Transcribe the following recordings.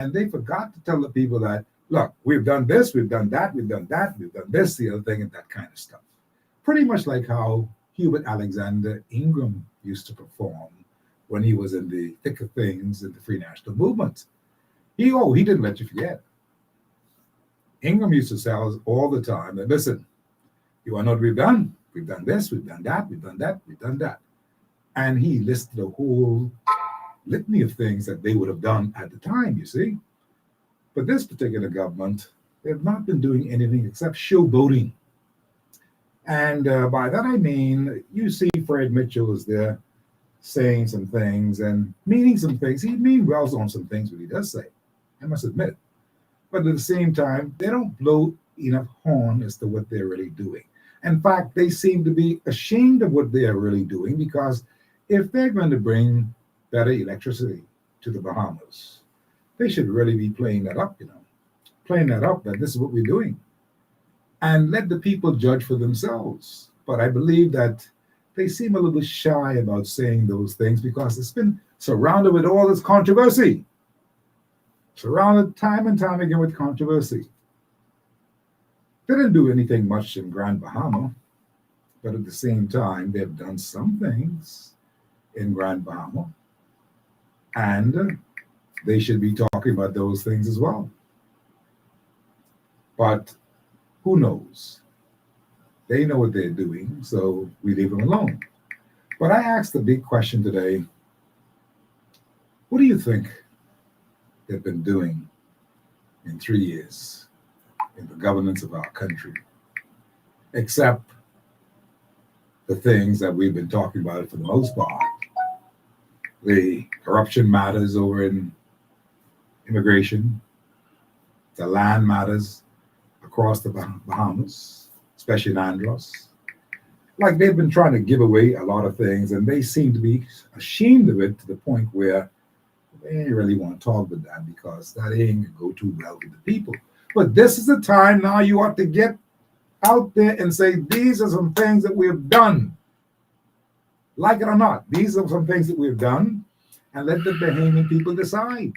And they forgot to tell the people that, look, we've done this, we've done that, we've done that, we've done this, the other thing, and that kind of stuff. Pretty much like how Hubert Alexander Ingram used to perform when he was in the thick of things in the Free National Movement. He didn't let you forget. Ingram used to tell us all the time that, listen, you want to know what we've done? We've done this, we've done that, we've done that, we've done that. And he listed a whole litany of things that they would have done at the time, you see. But this particular government, they have not been doing anything except showboating. And by that I mean, you see Fred Mitchell is there saying some things and meaning some things. He means well on some things, what he does say, I must admit. But at the same time, they don't blow enough horn as to what they're really doing. In fact, they seem to be ashamed of what they are really doing, because if they're going to bring better electricity to the Bahamas, they should really be playing that up, playing that up that this is what we're doing. And let the people judge for themselves. But I believe that they seem a little shy about saying those things because it's been surrounded with all this controversy. Surrounded time and time again with controversy. They didn't do anything much in Grand Bahama, but at the same time, they've done some things in Grand Bahama, and they should be talking about those things as well. But who knows? They know what they're doing, so we leave them alone. But I asked the big question today, what do you think they've been doing in 3 years in the governance of our country, except the things that we've been talking about for the most part? The corruption matters over in immigration, the land matters across the Bahamas, especially in Andros. Like, they've been trying to give away a lot of things, and they seem to be ashamed of it to the point where they ain't really want to talk about that because that ain't going to go too well with the people. But this is the time now you ought to get out there and say, these are some things that we've done. Like it or not, these are some things that we've done, and let the Bahamian people decide.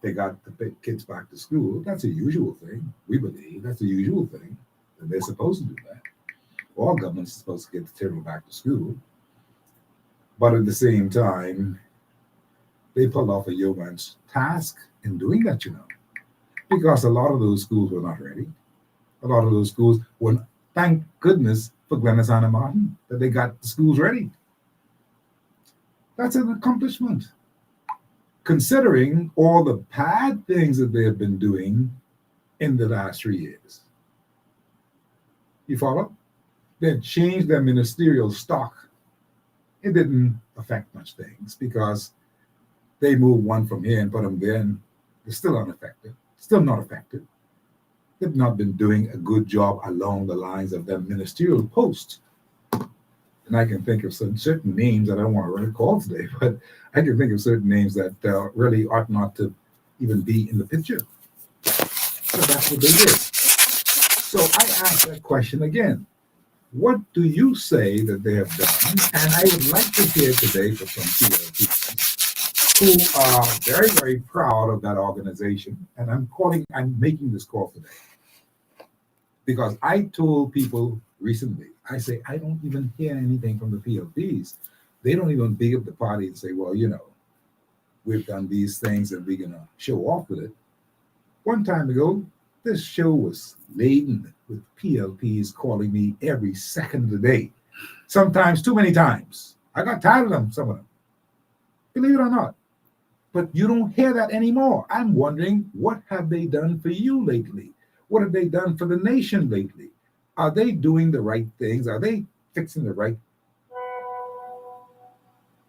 They got the kids back to school. That's a usual thing. We believe that's a usual thing, that they're supposed to do that. All governments are supposed to get the children back to school. But at the same time, they pulled off a yeoman's task in doing that, because a lot of those schools were not ready. A lot of those schools were, thank goodness for Glenn Santa Martin, that they got the schools ready. That's an accomplishment, considering all the bad things that they have been doing in the last 3 years. You follow? They changed their ministerial stock. It didn't affect much things because they moved one from here and put them there, and they're still unaffected, still not affected. They've not been doing a good job along the lines of their ministerial post. And I can think of some certain names that I don't want to really call today, but I can think of certain names that really ought not to even be in the picture. So that's what they did. So I ask that question again. What do you say that they have done? And I would like to hear today from some PLP who are very, very proud of that organization. And I'm making this call today because I told people recently, I say, I don't even hear anything from the PLPs. They don't even big up the party and say, well, we've done these things and we're going to show off with it. One time ago, this show was laden with PLPs calling me every second of the day, sometimes too many times. I got tired of them, some of them. Believe it or not. But you don't hear that anymore. I'm wondering, what have they done for you lately? What have they done for the nation lately? Are they doing the right things? Are they fixing the right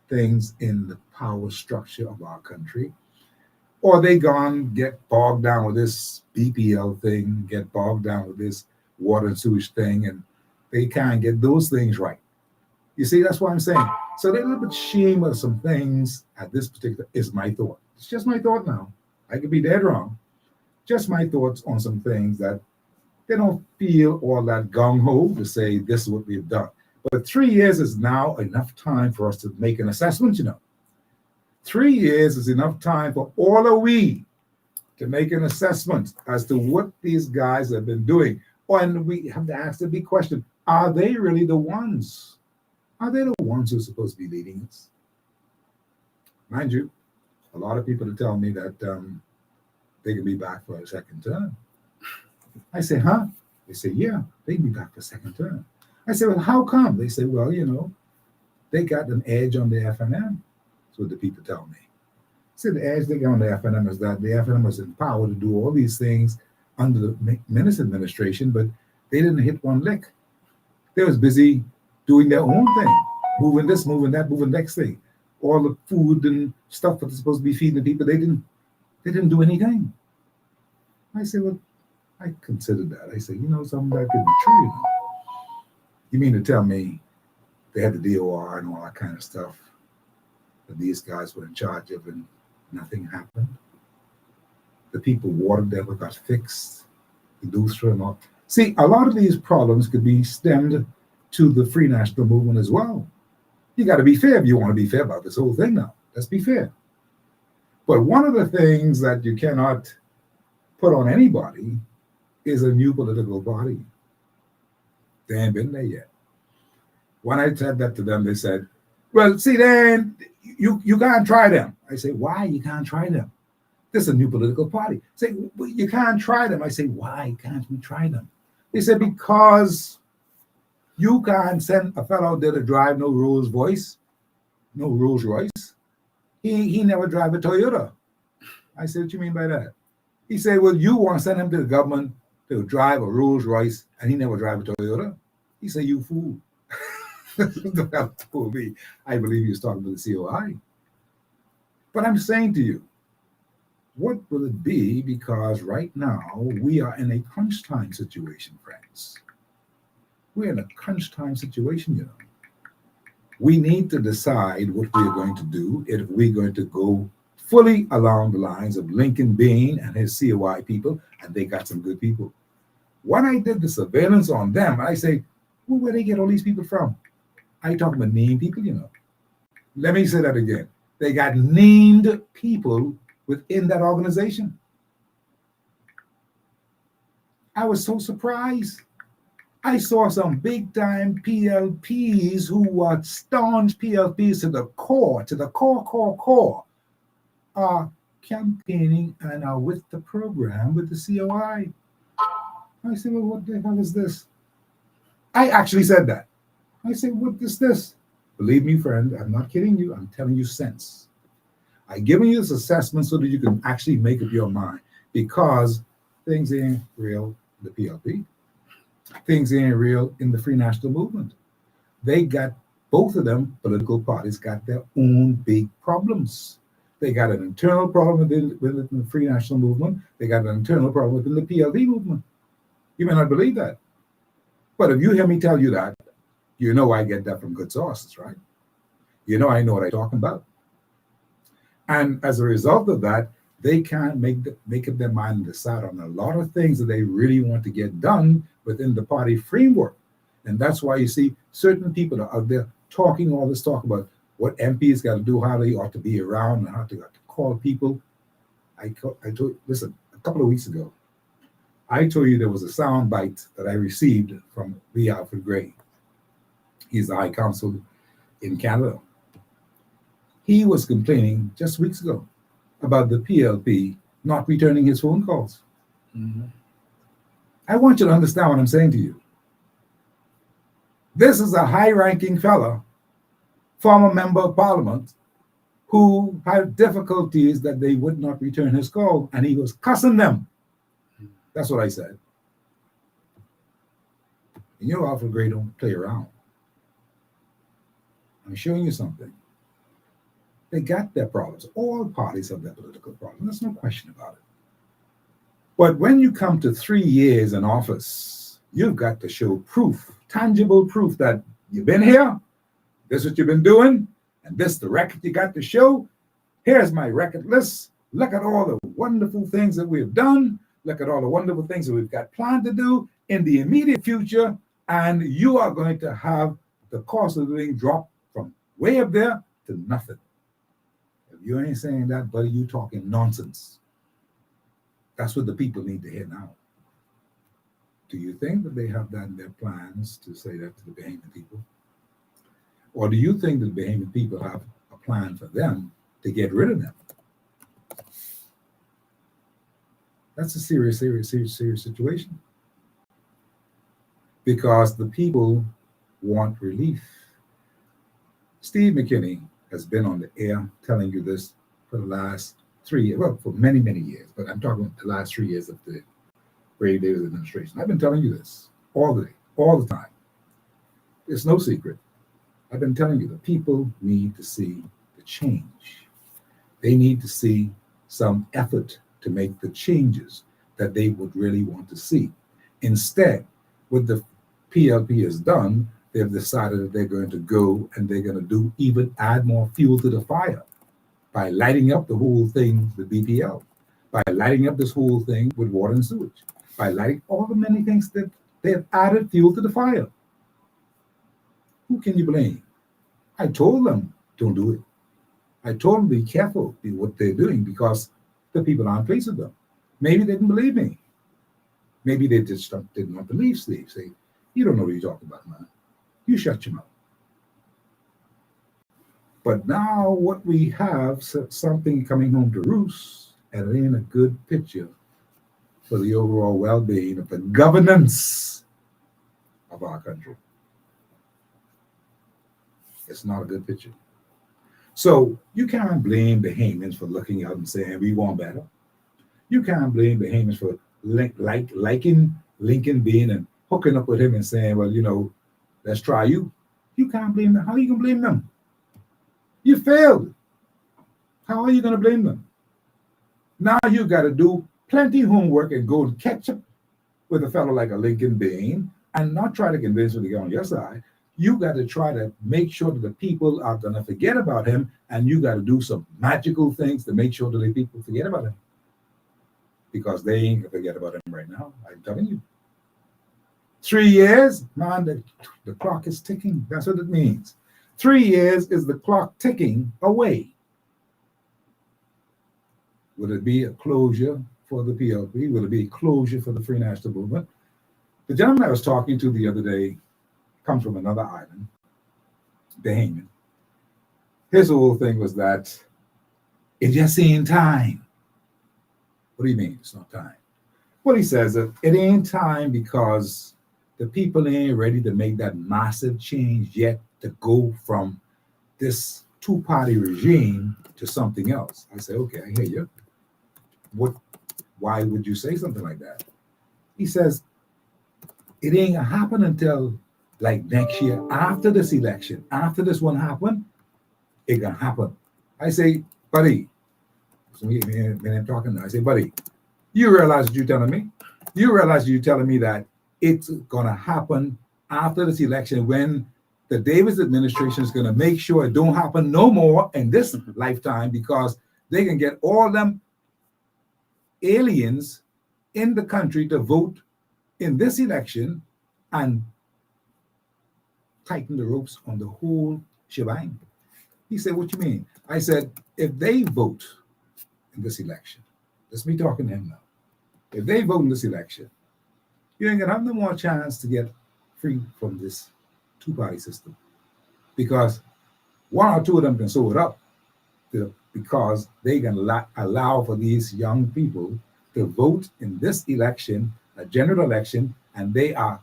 things in the power structure of our country? Or they get bogged down with this BPL thing, get bogged down with this water and sewage thing, and they can't get those things right. You see, that's what I'm saying. So they're a little bit ashamed of some things at this particular, is my thought. It's just my thought now. I could be dead wrong. Just my thoughts on some things that they don't feel all that gung-ho to say this is what we've done. But 3 years is now enough time for us to make an assessment, 3 years is enough time for all of we to make an assessment as to what these guys have been doing. And we have to ask the big question, are they really the ones? Are they the ones who are supposed to be leading us? Mind you, a lot of people tell me that they can be back for a second term. I say, huh? They say, yeah, they can be back for a second term. I say, well, how come? They say, well, they got an edge on the FNM. That's what the people tell me. I said, the edge they got on the FNM is that the FNM was empowered to do all these things under the Minister administration, but they didn't hit one lick. They was busy doing their own thing, moving this, moving that, moving the next thing. All the food and stuff that they're supposed to be feeding the people, they didn't do anything. I said, well, I considered that. I said, something that could be true. You mean to tell me they had the DOR and all that kind of stuff that these guys were in charge of and nothing happened? The people water never got fixed. The Lutheran and all. See, a lot of these problems could be stemmed to the Free National Movement as well. You got to be fair if you want to be fair about this whole thing now. Let's be fair. But one of the things that you cannot put on anybody is a new political body. They ain't been there yet. When I said that to them, they said, well, see, then you can't try them. I say, why you can't try them? This is a new political party. Say, well, you can't try them. I say, why can't we try them? They said, because you can't send a fellow out there to drive no Rolls Royce. He never drive a Toyota. I said, what you mean by that? He said, well, you want to send him to the government to drive a Rolls Royce and he never drive a Toyota? He said, you fool. That told me. I believe he was talking to the COI. But I'm saying to you, what will it be? Because right now we are in a crunch time situation, friends. We're in a crunch time situation, We need to decide what we're going to do if we're going to go fully along the lines of Lincoln Bain and his COI people, and they got some good people. When I did the surveillance on them, I say, well, where they get all these people from? I talking about named people, Let me say that again. They got named people within that organization. I was so surprised. I saw some big time PLPs who were staunch PLPs to the core, are campaigning and are with the program with the COI. I said, well, what the hell is this? I actually said that. I said, what is this? Believe me, friend, I'm not kidding you. I'm telling you sense. I'm giving you this assessment so that you can actually make up your mind, because things ain't real in the PLP. Things ain't real in the Free National Movement. They got, both of them, political parties, got their own big problems. They got an internal problem within the Free National Movement. They got an internal problem within the PLP movement. You may not believe that. But if you hear me tell you that, I get that from good sources, right? I know what I'm talking about. And as a result of that, they can't make up their mind and decide on a lot of things that they really want to get done within the party framework. And that's why you see certain people are out there talking all this talk about what MPs got to do, how they ought to be around, and how to call people. I told, listen, a couple of weeks ago, I told you there was a sound bite that I received from Lee Alfred Gray. He's the High Counsel in Canada. He was complaining just weeks ago about the PLP not returning his phone calls. Mm-hmm. I want you to understand what I'm saying to you. This is a high-ranking fella, former member of parliament, who had difficulties that they would not return his call, and he was cussing them. That's what I said. And Alfred Gray don't play around. I'm showing you something. They got their problems. All parties have their political problems. There's no question about it. But when you come to 3 years in office, you've got to show proof, tangible proof that you've been here, this is what you've been doing, and this is the record you got to show. Here's my record list. Look at all the wonderful things that we've done. Look at all the wonderful things that we've got planned to do in the immediate future, and you are going to have the cost of living drop from way up there to nothing. If you ain't saying that, buddy, you talking nonsense. That's what the people need to hear now. Do you think that they have that in their plans to say that to the Bahamian people? Or do you think that the Bahamian people have a plan for them to get rid of them? That's a serious situation. Because the people want relief. Steve Mckinney has been on the air telling you this for the last 3 years, well, for many, many years, but I'm talking about the last 3 years of the Brady Davis administration. I've been telling you this all the time. It's no secret. I've been telling you the people need to see the change. They need to see some effort to make the changes that they would really want to see. Instead, what the PLP has done, they've decided that they're going to go and they're going to do even add more fuel to the fire by lighting up the whole thing with BPL, by lighting up this whole thing with water and sewage, by lighting all the many things that they have added fuel to the fire. Who can you blame? I told them, don't do it. I told them, be careful with what they're doing because the people aren't pleased with them. Maybe they didn't believe me. Maybe they just did not believe Steve. Say, you don't know what you're talking about, man. You shut your mouth. But now what we have, something coming home to roost, and it ain't a good picture for the overall well-being of the governance of our country. It's not a good picture. So you can't blame Bahamians for looking out and saying we want better. You can't blame Bahamians for liking Lincoln being and hooking up with him and saying, well, you know, let's try you. You can't blame them. How are you going to blame them? You failed. How are you going to blame them? Now you got to do plenty of homework and go and catch up with a fellow like a Lincoln Bain and not try to convince him to get on your side. You got to try to make sure that the people are going to forget about him, and you got to do some magical things to make sure that the people forget about him. Because they ain't going to forget about him right now. I'm telling you. 3 years, man, the clock is ticking. That's what it means. 3 years is the clock ticking away. Would it be a closure for the PLP? Would it be a closure for the Free National Movement? The gentleman I was talking to the other day comes from another island, Bahamian. His whole thing was that it just ain't time. What do you mean it's not time? Well, he says that it ain't time because the people ain't ready to make that massive change yet to go from this two-party regime to something else. I say, okay, I hear you. Why would you say something like that? He says, it ain't gonna happen until like next year, after this election, after this one happened, it gonna happen. I say, buddy, so when I'm talking now, I say, buddy, you realize what you're telling me? You realize you're telling me that it's gonna happen after this election when the Davis administration is gonna make sure it don't happen no more in this lifetime because they can get all them aliens in the country to vote in this election and tighten the ropes on the whole shebang. He said, what you mean? I said, if they vote in this election, let's be talking to him now. If they vote in this election, you ain't gonna have no more chance to get free from this two-party system because one or two of them can sew it up because they can allow for these young people to vote in this election, a general election, and they are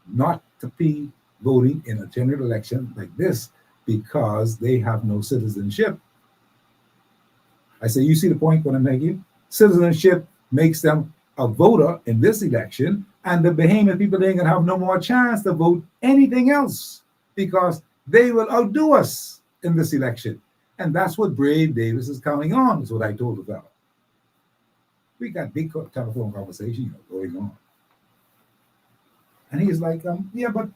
not to be voting in a general election like this because they have no citizenship. I say, you see the point what I'm making? Citizenship makes them a voter in this election, and the Bahamian people ain't gonna have no more chance to vote anything else because they will outdo us in this election. And that's what Brave Davis is counting on, is what I told the fellow. We got big telephone conversation going on. And he's like, yeah, but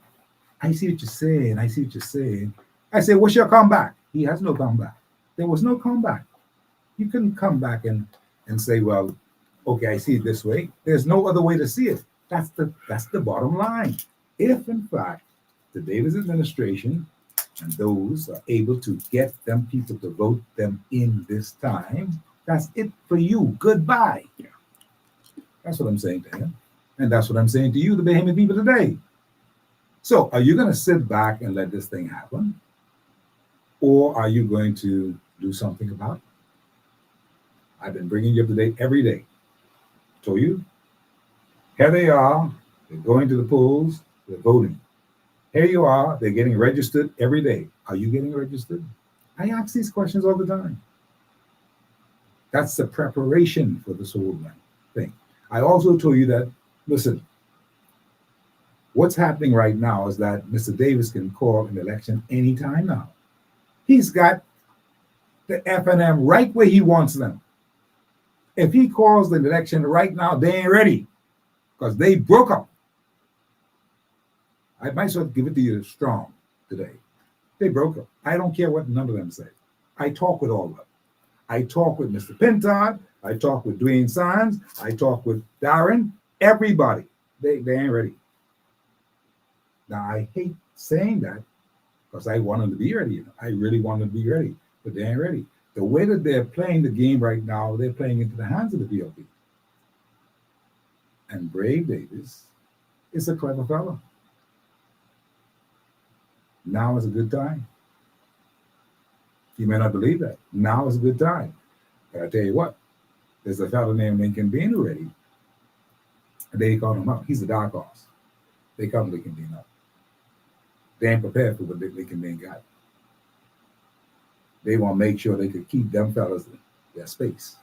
I see what you're saying. I see what you're saying. I say, what's your comeback? He has no comeback. There was no comeback. You couldn't come back and say, well, okay, I see it this way. There's no other way to see it. That's the bottom line. If, in fact, the Davis administration and those are able to get them people to vote them in this time, that's it for you. Goodbye. Yeah. That's what I'm saying to him. And that's what I'm saying to you, the Bahamian people today. So are you going to sit back and let this thing happen? Or are you going to do something about it? I've been bringing you up to date every day. Told you, here they are. They're going to the polls. They're voting. Here you are. They're getting registered every day. Are you getting registered? I ask these questions all the time. That's the preparation for this whole thing. I also told you that, listen, what's happening right now is that Mr. Davis can call an election anytime now. He's got the FNM right where he wants them. If he calls the election right now, they ain't ready because they broke up. I might as well give it to you strong today. They broke up. I don't care what none of them say. I talk with all of them. I talk with Mr. Pintard. I talk with Dwayne Sines. I talk with Darren. Everybody. They ain't ready. Now, I hate saying that because I want them to be ready. I really want them to be ready, but they ain't ready. The way that they're playing the game right now, they're playing into the hands of the PLP. And Brave Davis is a clever fellow. Now is a good time. You may not believe that. Now is a good time. But I tell you what, there's a fellow named Lincoln Bean already. And they call him up. He's a dark horse. They call Lincoln Bean up. They ain't prepared for what Lincoln Bean got. They want to make sure they could keep them fellas in their space.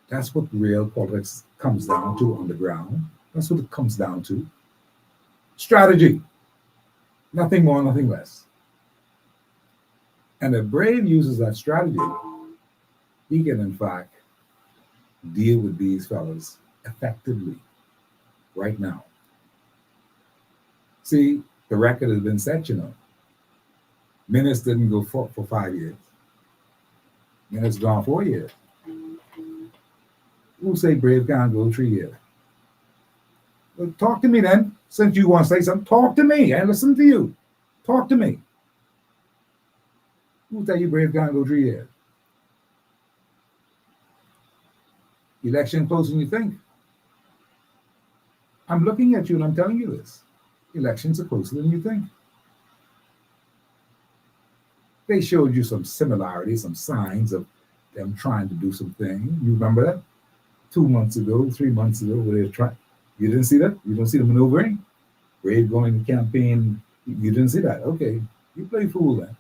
That's what real politics comes down to on the ground. That's what it comes down to. Strategy. Nothing more, nothing less. And if Brave uses that strategy, he can, in fact, deal with these fellas effectively right now. See, the record has been set, you know. Minutes didn't go for 5 years. Minutes gone 4 years. Who say Brave can't go 3 years? Well, talk to me then. Since you want to say something, talk to me. I listen to you. Talk to me. Who tell you Brave can't go 3 years? Election closer than you think. I'm looking at you and I'm telling you this. Elections are closer than you think. They showed you some similarities, some signs of them trying to do something. You remember that? 2 months ago, 3 months ago, where they tried. You didn't see that? You don't see the maneuvering? Brave going to campaign. You didn't see that? Okay. You play fool then.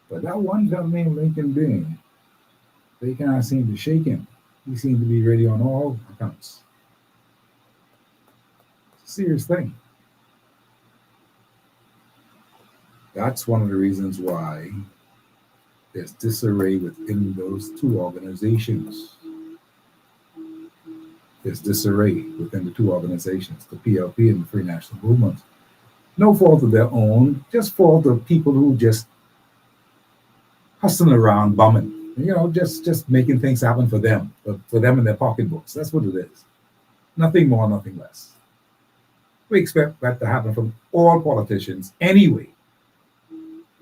But that one fellow named Lincoln Bean, they kind of seemed to shake him. He seemed to be ready on all accounts. It's a serious thing. That's one of the reasons why there's disarray within those two organizations. There's disarray within the two organizations, the PLP and the Free National Movement. No fault of their own, just fault of people who just hustling around, bumming, just making things happen for them in their pocketbooks. That's what it is. Nothing more, nothing less. We expect that to happen from all politicians anyway.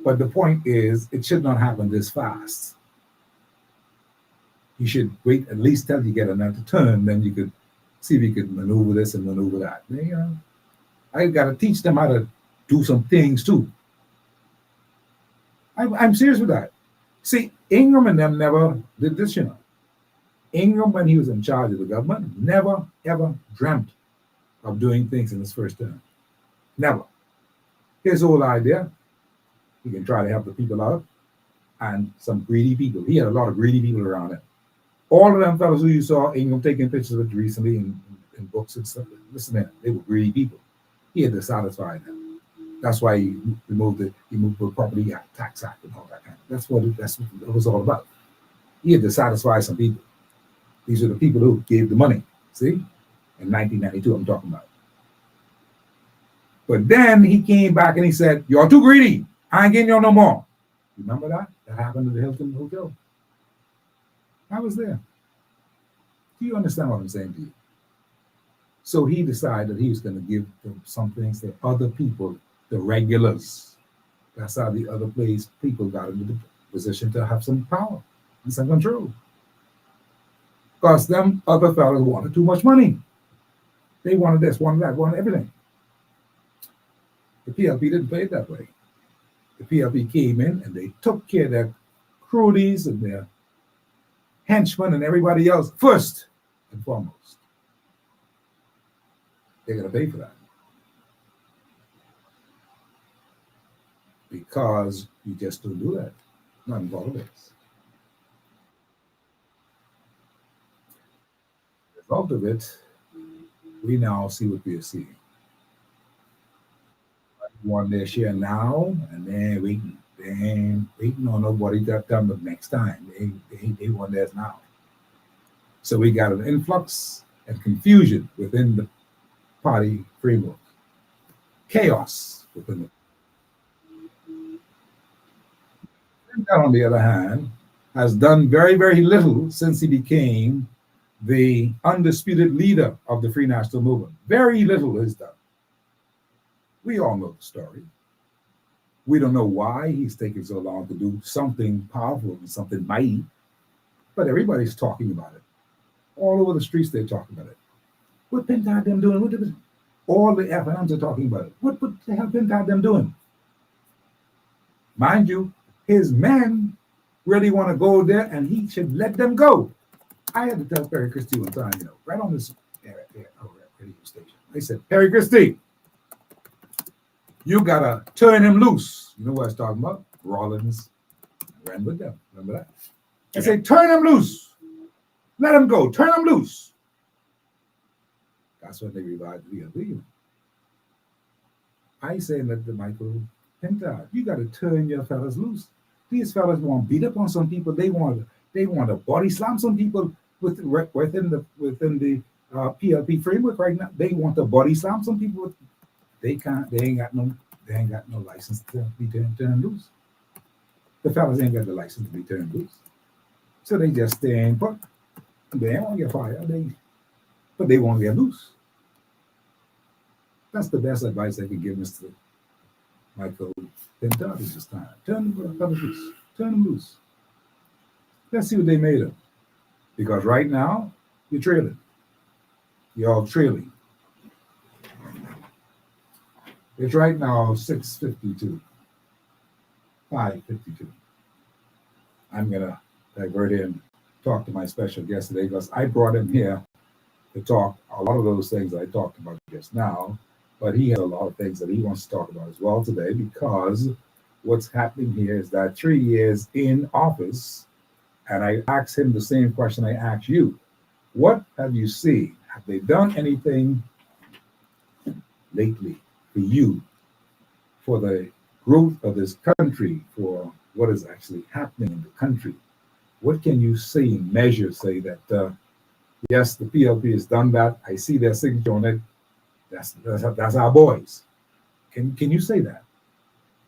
But the point is, it should not happen this fast. You should wait at least till you get another turn, then you could see if you could maneuver this and maneuver that. I got to teach them how to do some things too. I'm serious with that. See, Ingram and them never did this, Ingram, when he was in charge of the government, never, ever dreamt of doing things in his first term. Never. His whole idea, he can try to help the people out, and some greedy people. He had a lot of greedy people around him. All of them fellows who you saw Ingram taking pictures with recently in books and stuff, listen to them, they were greedy people. He had to satisfy them. That's why he moved the Property Tax Act and all that kind of. That's what it was all about. He had to satisfy some people. These are the people who gave the money. See, in 1992, I'm talking about. But then he came back and he said, "You're too greedy. I ain't getting y'all no more." Remember that? That happened at the Hilton Hotel. I was there. Do you understand what I'm saying to you? So he decided he was going to give them some things to other people, the regulars. That's how the other place people got into the position to have some power and some control. Because them other fellas wanted too much money. They wanted this, wanted that, wanted everything. The PLP didn't play it that way. The PLP came in and they took care of their crewdies and their henchmen and everybody else first and foremost. They're going to pay for that. Because you just don't do that. Not in politics. The result of it, we now see what we are seeing. Want their share now, and then waiting. They ain't waiting on nobody to come the next time. They want theirs now. So we got an influx and confusion within the party framework. Chaos within the. On the other hand, has done very, very little since he became the undisputed leader of the Free National Movement. Very little is done. We all know the story. We don't know why he's taking so long to do something powerful and something mighty, but everybody's talking about it. All over the streets, they're talking about it. What Pentad them doing? What did all the FNMs are talking about it. What the hell Pentad them doing? Mind you, his men really want to go there, and he should let them go. I had to tell Perry Christie one time, right on this radio station. I said, Perry Christie, you gotta turn him loose. You know what I was talking about? Rollins ran with them. Remember that? I said, turn him loose. Let him go. Turn him loose. That's when they revived the PLP. I say, let the Michael Pentad, you gotta turn your fellas loose. These fellas want to beat up on some people. They want to body slam some people within the PLP framework right now. They want to body slam some people. They ain't got no license to be turned loose. The fellas ain't got the license to be turned loose. So they just stand put. They don't want to get fired. But they won't get loose. That's the best advice I can give Mr. Michael Pentad this time. Turn them loose. Turn them loose. Let's see what they made of. Because right now, you're trailing. You're all trailing. It's right now 6:52, 5:52. I'm going to divert in, talk to my special guest today because I brought him here to talk a lot of those things I talked about just now, but he has a lot of things that he wants to talk about as well today because what's happening here is that 3 years in office, and I asked him the same question I asked you. What have you seen? Have they done anything lately for you, for the growth of this country, for what is actually happening in the country? What can you say, measure, say that, yes, the PLP has done that. I see their signature on it. That's our boys. Can you say that?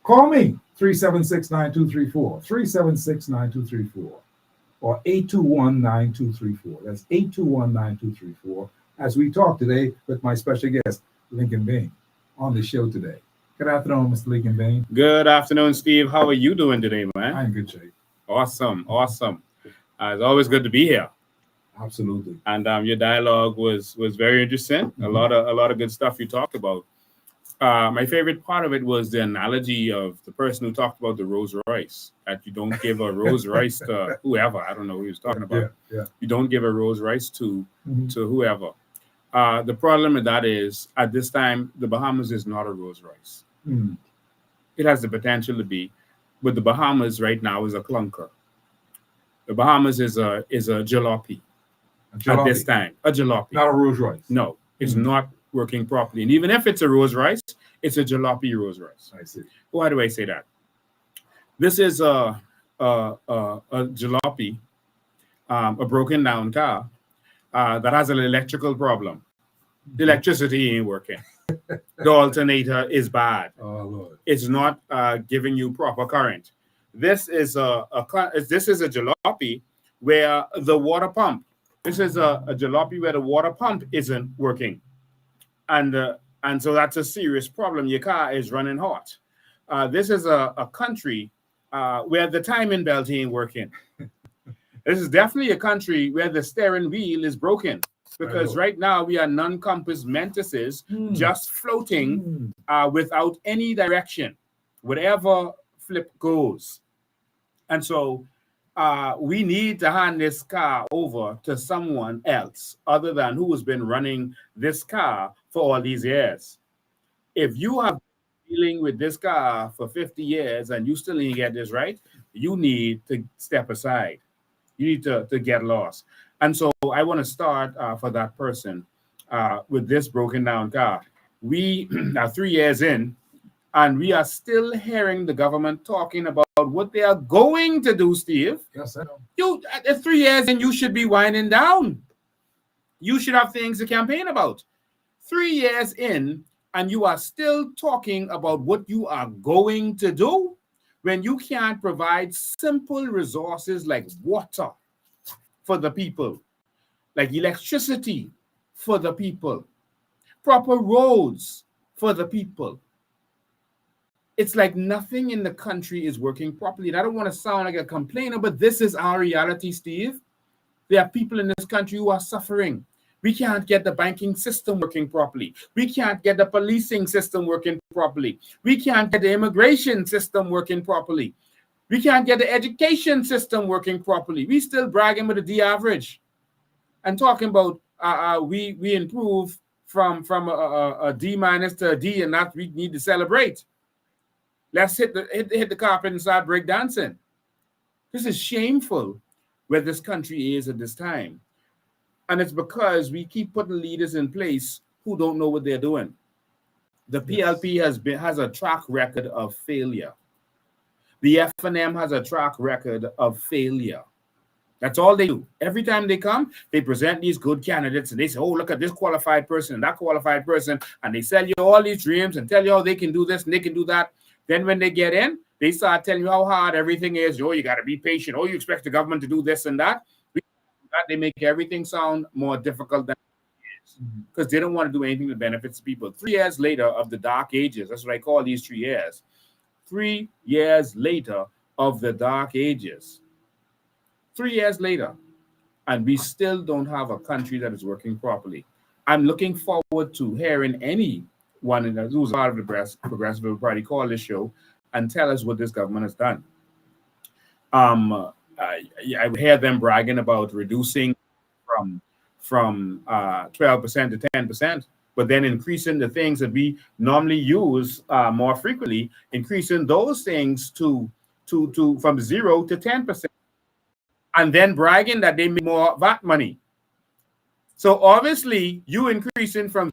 Call me, 376-9234, 376-9234, or 821-9234. That's 821-9234. As we talk today with my special guest, Lincoln Bain, on the show today. Good afternoon, Mr. Lincoln Bain. Good afternoon, Steve. How are you doing today, man? I'm in good shape. Awesome. It's always good to be here. Absolutely. And your dialogue was very interesting. Mm-hmm. A lot of good stuff you talked about. My favorite part of it was the analogy of the person who talked about the Rolls Royce, that you don't give a Rolls Royce to whoever. I don't know who he was talking about. Yeah. You don't give a Rolls Royce to whoever. The problem with that is, at this time, the Bahamas is not a Rolls Royce. Mm. It has the potential to be, but the Bahamas right now is a clunker. The Bahamas is a jalopy. At this time. A jalopy. Not a Rolls Royce. No, it's not working properly. And even if it's a Rolls Royce, it's a jalopy Rolls Royce. I see. Why do I say that? This is a jalopy, a broken down car that has an electrical problem. The electricity ain't working. The alternator is bad. Oh, Lord. It's not giving you proper current. This is a jalopy where the water pump. This is a jalopy where the water pump isn't working. and so that's a serious problem. Your car is running hot. This is a country where the timing belt ain't working. This is definitely a country where the steering wheel is broken, because right now we are non-compass mentis, just floating without any direction, whatever flip goes. And so we need to hand this car over to someone else other than who has been running this car for all these years. If you have been dealing with this car for 50 years and you still didn't get this right, you need to step aside. You need to get lost. And so I want to start for that person with this broken down car. We are 3 years in, and we are still hearing the government talking about what they are going to do, Steve. Yes, I know. You, at 3 years in, you should be winding down. You should have things to campaign about. 3 years in, and you are still talking about what you are going to do when you can't provide simple resources like water for the people, like electricity for the people, proper roads for the people. It's like nothing in the country is working properly. And I don't want to sound like a complainer, but this is our reality, Steve. There are people in this country who are suffering. We can't get the banking system working properly. We can't get the policing system working properly. We can't get the immigration system working properly. We can't get the education system working properly. We still bragging with a D average and talking about we improve from a D minus to a D, and that we need to celebrate. Let's hit the carpet and start breakdancing. This is shameful where this country is at this time. And it's because we keep putting leaders in place who don't know what they're doing. The PLP has a track record of failure. The F&M has a track record of failure. That's all they do. Every time they come, they present these good candidates and they say, oh, look at this qualified person and that qualified person. And they sell you all these dreams and tell you how they can do this and they can do that. Then when they get in, they start telling you how hard everything is. Oh, you got to be patient. Oh, you expect the government to do this and that. They make everything sound more difficult than it is because they don't want to do anything that benefits people. 3 years later of the dark ages, that's what I call these 3 years. 3 years later of the dark ages. 3 years later, and we still don't have a country that is working properly. I'm looking forward to hearing anyone who's part of the Progressive Party call this show and tell us what this government has done. I hear them bragging about reducing from 12% to 10%, but then increasing the things that we normally use more frequently, increasing those things to from 0 to 10%, and then bragging that they make more VAT money. So obviously, you increasing from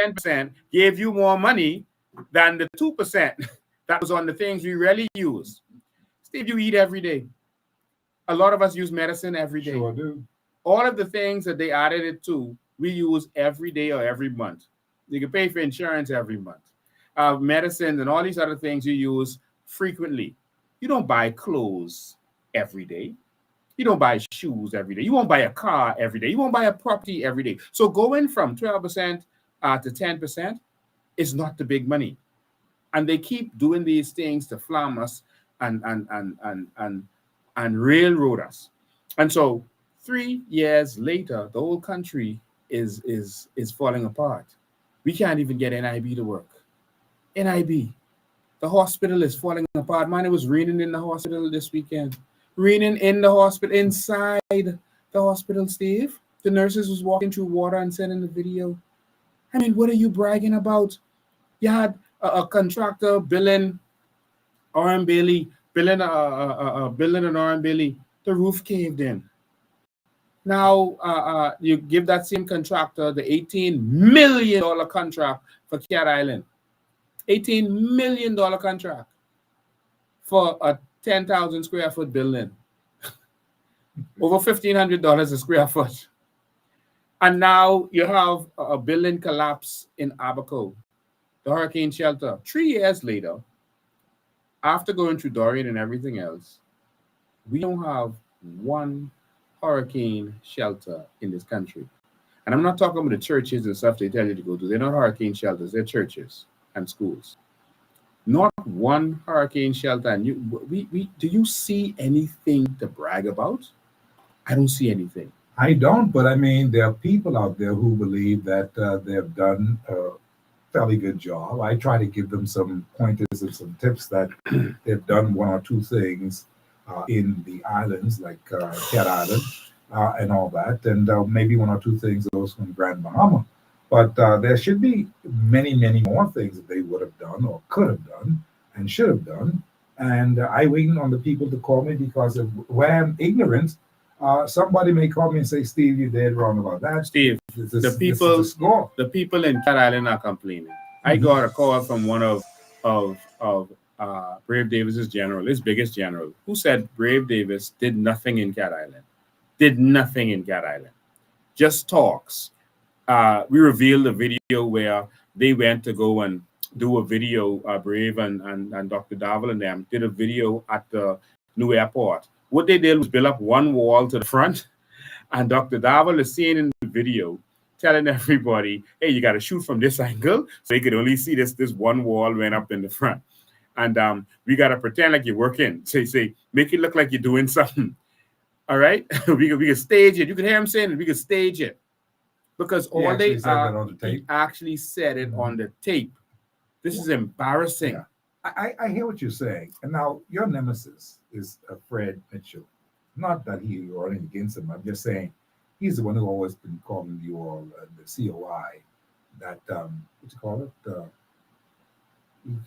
10% gave you more money than the 2% that was on the things we really use. Steve, you eat every day. A lot of us use medicine every day. Sure do. All of the things that they added it to, we use every day or every month. You can pay for insurance every month. Medicine and all these other things you use frequently. You don't buy clothes every day. You don't buy shoes every day. You won't buy a car every day. You won't buy a property every day. So going from 12% to 10% is not the big money. And they keep doing these things to flam us and railroad us. And so 3 years later, the whole country is falling apart. We can't even get NIB to work. NIB. The hospital is falling apart. Man, it was raining in the hospital this weekend. Raining in the hospital, inside the hospital, Steve. The nurses was walking through water and sending the video. I mean, what are you bragging about? You had a contractor billing R.M. Bailey, billing an R.M. Bailey. The roof caved in. Now you give that same contractor the $18 million contract for Cat Island. $18 million contract for a 10,000 square foot building. Over $1,500 a square foot. And now you have a building collapse in Abaco, the hurricane shelter. 3 years later, after going through Dorian and everything else, we don't have one hurricane shelter in this country. And I'm not talking about the churches and stuff they tell you to go to. They're not hurricane shelters. They're churches and schools. Not one hurricane shelter. And we do you see anything to brag about? I don't see anything. I don't, but I mean, there are people out there who believe that they've done a fairly good job. I try to give them some pointers and some tips that they've done one or two things in the islands, like Cat Island and all that, and maybe one or two things also in Grand Bahama. But there should be many, many more things that they would have done or could have done and should have done. And I waiting on the people to call me because of where I'm ignorant. Somebody may call me and say, "Steve, you did wrong about that." Steve, the people in Cat Island are complaining. I got a call from one of Brave Davis's general, his biggest general, who said Brave Davis did nothing in Cat Island. Did nothing in Cat Island. Just talks. We revealed a video where they went to go and do a video, Brave and Dr. Davel and them did a video at the new airport. What they did was build up one wall to the front, and Dr. Davel is seen in the video telling everybody, hey, you got to shoot from this angle. So they could only see this one wall went up in the front. And we got to pretend like you're working. Say, make it look like you're doing something. All right? we can stage it. You can hear him saying it. We can stage it. Because all they are, he actually said it on the tape. This is embarrassing. Yeah. I hear what you're saying. And now your nemesis is Fred Mitchell. Not that you're running against him. I'm just saying he's the one who always been calling you all the COI. That, what you call it?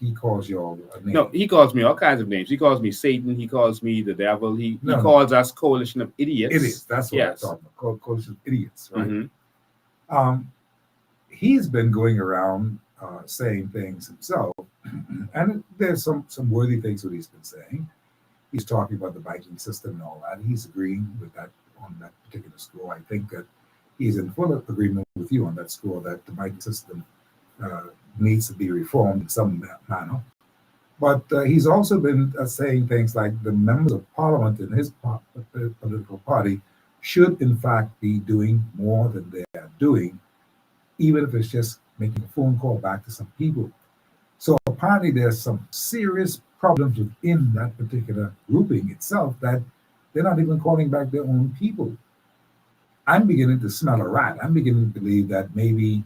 He calls you all a name. No, he calls me all kinds of names. He calls me Satan. He calls me the devil. He calls us coalition of idiots. Idiots. That's what I'm talking about. Coalition of idiots, right? Mm-hmm. He's been going around saying things himself, and there's some worthy things that he's been saying. He's talking about the banking system and all that. He's agreeing with that on that particular score. I think that he's in full agreement with you on that score that the banking system needs to be reformed in some manner. But he's also been saying things like the members of parliament in his political party should, in fact, be doing more than they are doing, even if it's just making a phone call back to some people. So apparently there's some serious problems within that particular grouping itself that they're not even calling back their own people. I'm beginning to smell a rat. I'm beginning to believe that maybe,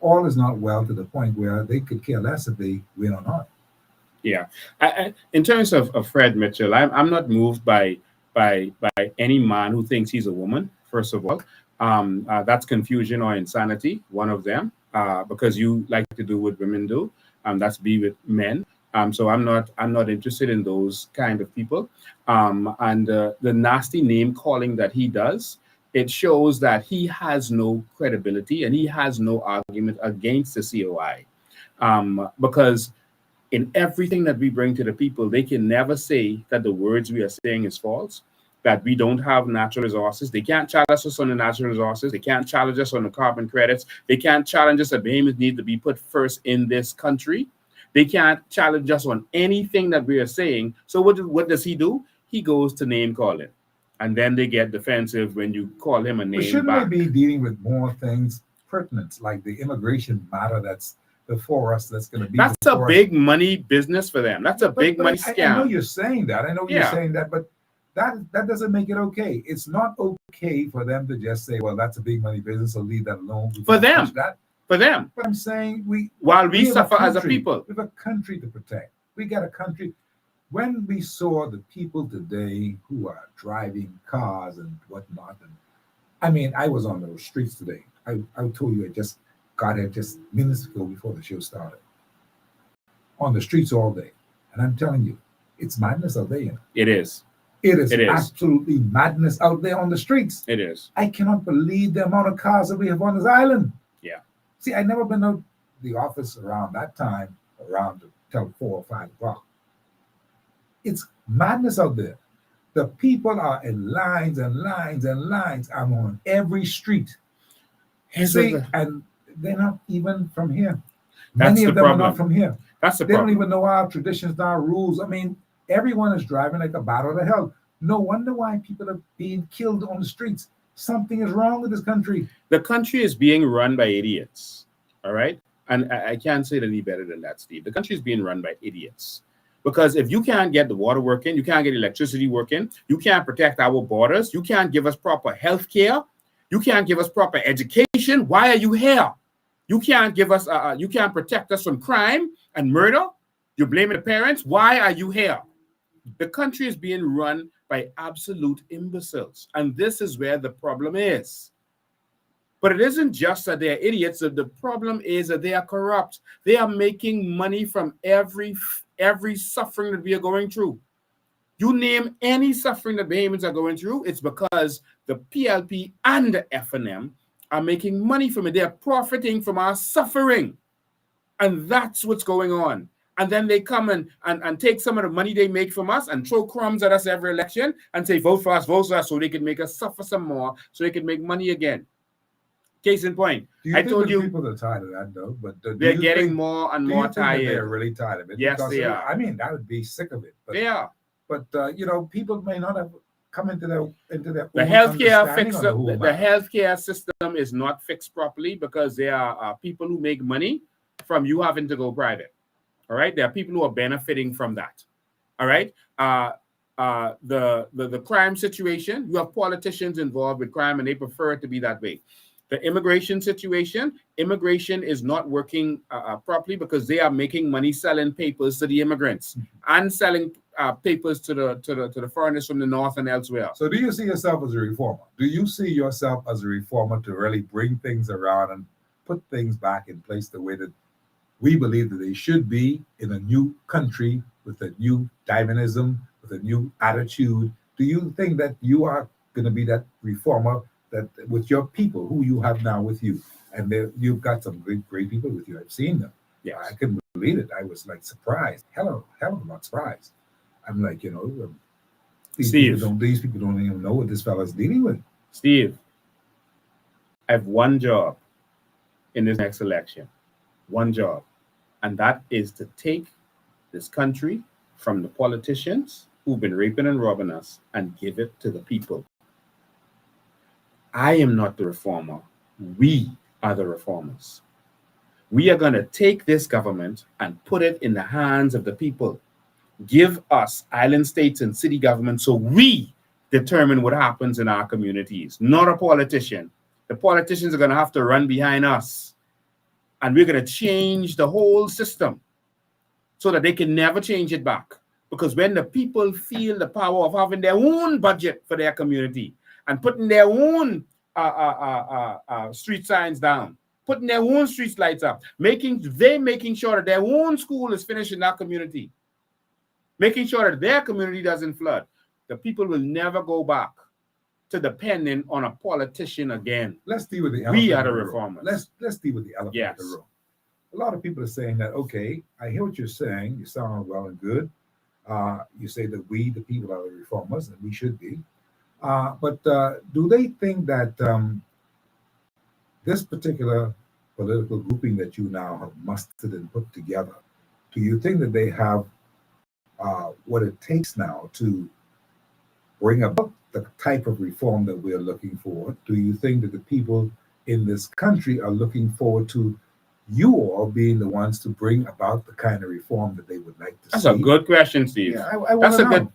all is not well to the point where they could care less if they win or not. Yeah. In terms of Fred Mitchell, I'm not moved by any man who thinks he's a woman, first of all. That's confusion or insanity, one of them, because you like to do what women do. That's be with men. So I'm not interested in those kind of people. And the nasty name calling that he does, it shows that he has no credibility and he has no argument against the COI. Because in everything that we bring to the people, they can never say that the words we are saying is false, that we don't have natural resources. They can't challenge us on the natural resources. They can't challenge us on the carbon credits. They can't challenge us that Bahamas need to be put first in this country. They can't challenge us on anything that we are saying. So what does he do? He goes to name calling. And then they get defensive when you call him a name. But shouldn't we be dealing with more things pertinent, like the immigration matter that's before us, that's going to be That's a big money business for them. That's a big money scam. I know you're saying that. I know you're saying that, but that doesn't make it okay. It's not okay for them to just say, well, that's a big money business, so leave that alone. For them. For them. But I'm saying we suffer as a people. We have a country to protect. We got a country. When we saw the people today who are driving cars and whatnot, and I mean, I was on the streets today. I told you I just got here just minutes ago before the show started. On the streets all day. And I'm telling you, it's madness out there. It is. It is absolutely madness out there on the streets. It is. I cannot believe the amount of cars that we have on this island. Yeah. See, I never been to the office around that time, around till 4 or 5 o'clock. It's madness out there. The people are in lines and lines and lines. I'm on every street. See, and they're not even from here. Many of them are not from here. That's the problem. They don't even know our traditions, our rules. I mean, everyone is driving like a battle to hell. No wonder why people are being killed on the streets. Something is wrong with this country. The country is being run by idiots. All right. And I can't say it any better than that, Steve. The country is being run by idiots. Because if you can't get the water working, you can't get electricity working, you can't protect our borders, you can't give us proper health care, you can't give us proper education, why are you here? You can't give us, you can't protect us from crime and murder. You're blaming the parents. Why are you here? The country is being run by absolute imbeciles. And this is where the problem is. But it isn't just that they're idiots. The problem is that they are corrupt. They are making money from every suffering that we are going through. You name any suffering that Bahamians are going through, it's because the PLP and the F&M are making money from it. They are profiting from our suffering. And that's what's going on. And then they come and take some of the money they make from us and throw crumbs at us every election and say, vote for us, so they can make us suffer some more, so they can make money again. Case in point, I told you people are tired of that, though. But they're getting more and more tired. They're really tired of it. Yes, they are. I mean, I would be sick of it. But, they are. But people may not have come into their the healthcare fix. The healthcare system is not fixed properly because there are people who make money from you having to go private. All right, there are people who are benefiting from that. All right, the crime situation. You have politicians involved with crime, and they prefer it to be that way. The immigration situation, immigration is not working properly because they are making money selling papers to the immigrants and selling papers to the foreigners from the north and elsewhere. So do you see yourself as a reformer? Do you see yourself as a reformer to really bring things around and put things back in place the way that we believe that they should be in a new country with a new dynamism, with a new attitude? Do you think that you are going to be that reformer that with your people who you have now with you? And you've got some great people with you. I've seen them. Yes. I couldn't believe it. I was like surprised. Hell of a lot surprised. I'm like, these people don't even know what this fella's dealing with. Steve, I have one job in this next election. One job. And that is to take this country from the politicians who've been raping and robbing us and give it to the people. I am not the reformer. We are the reformers. We are going to take this government and put it in the hands of the people. Give us island states and city government so we determine what happens in our communities, not a politician. The politicians are going to have to run behind us. And we're going to change the whole system so that they can never change it back. Because when the people feel the power of having their own budget for their community and putting their own street signs down, putting their own street lights up, making sure that their own school is finished in that community, making sure that their community doesn't flood, the people will never go back to depending on a politician again. Let's deal with the elephant. We are the reformers. Let's deal with the elephant in the room. A lot of people are saying that, okay, I hear what you're saying. You sound well and good. You say that we, the people, are the reformers, and we should be. But do they think that this particular political grouping that you now have mustered and put together, do you think that they have what it takes now to bring about the type of reform that we're looking for? Do you think that the people in this country are looking forward to you all being the ones to bring about the kind of reform that they would like to see? That's a good question, Steve. Yeah,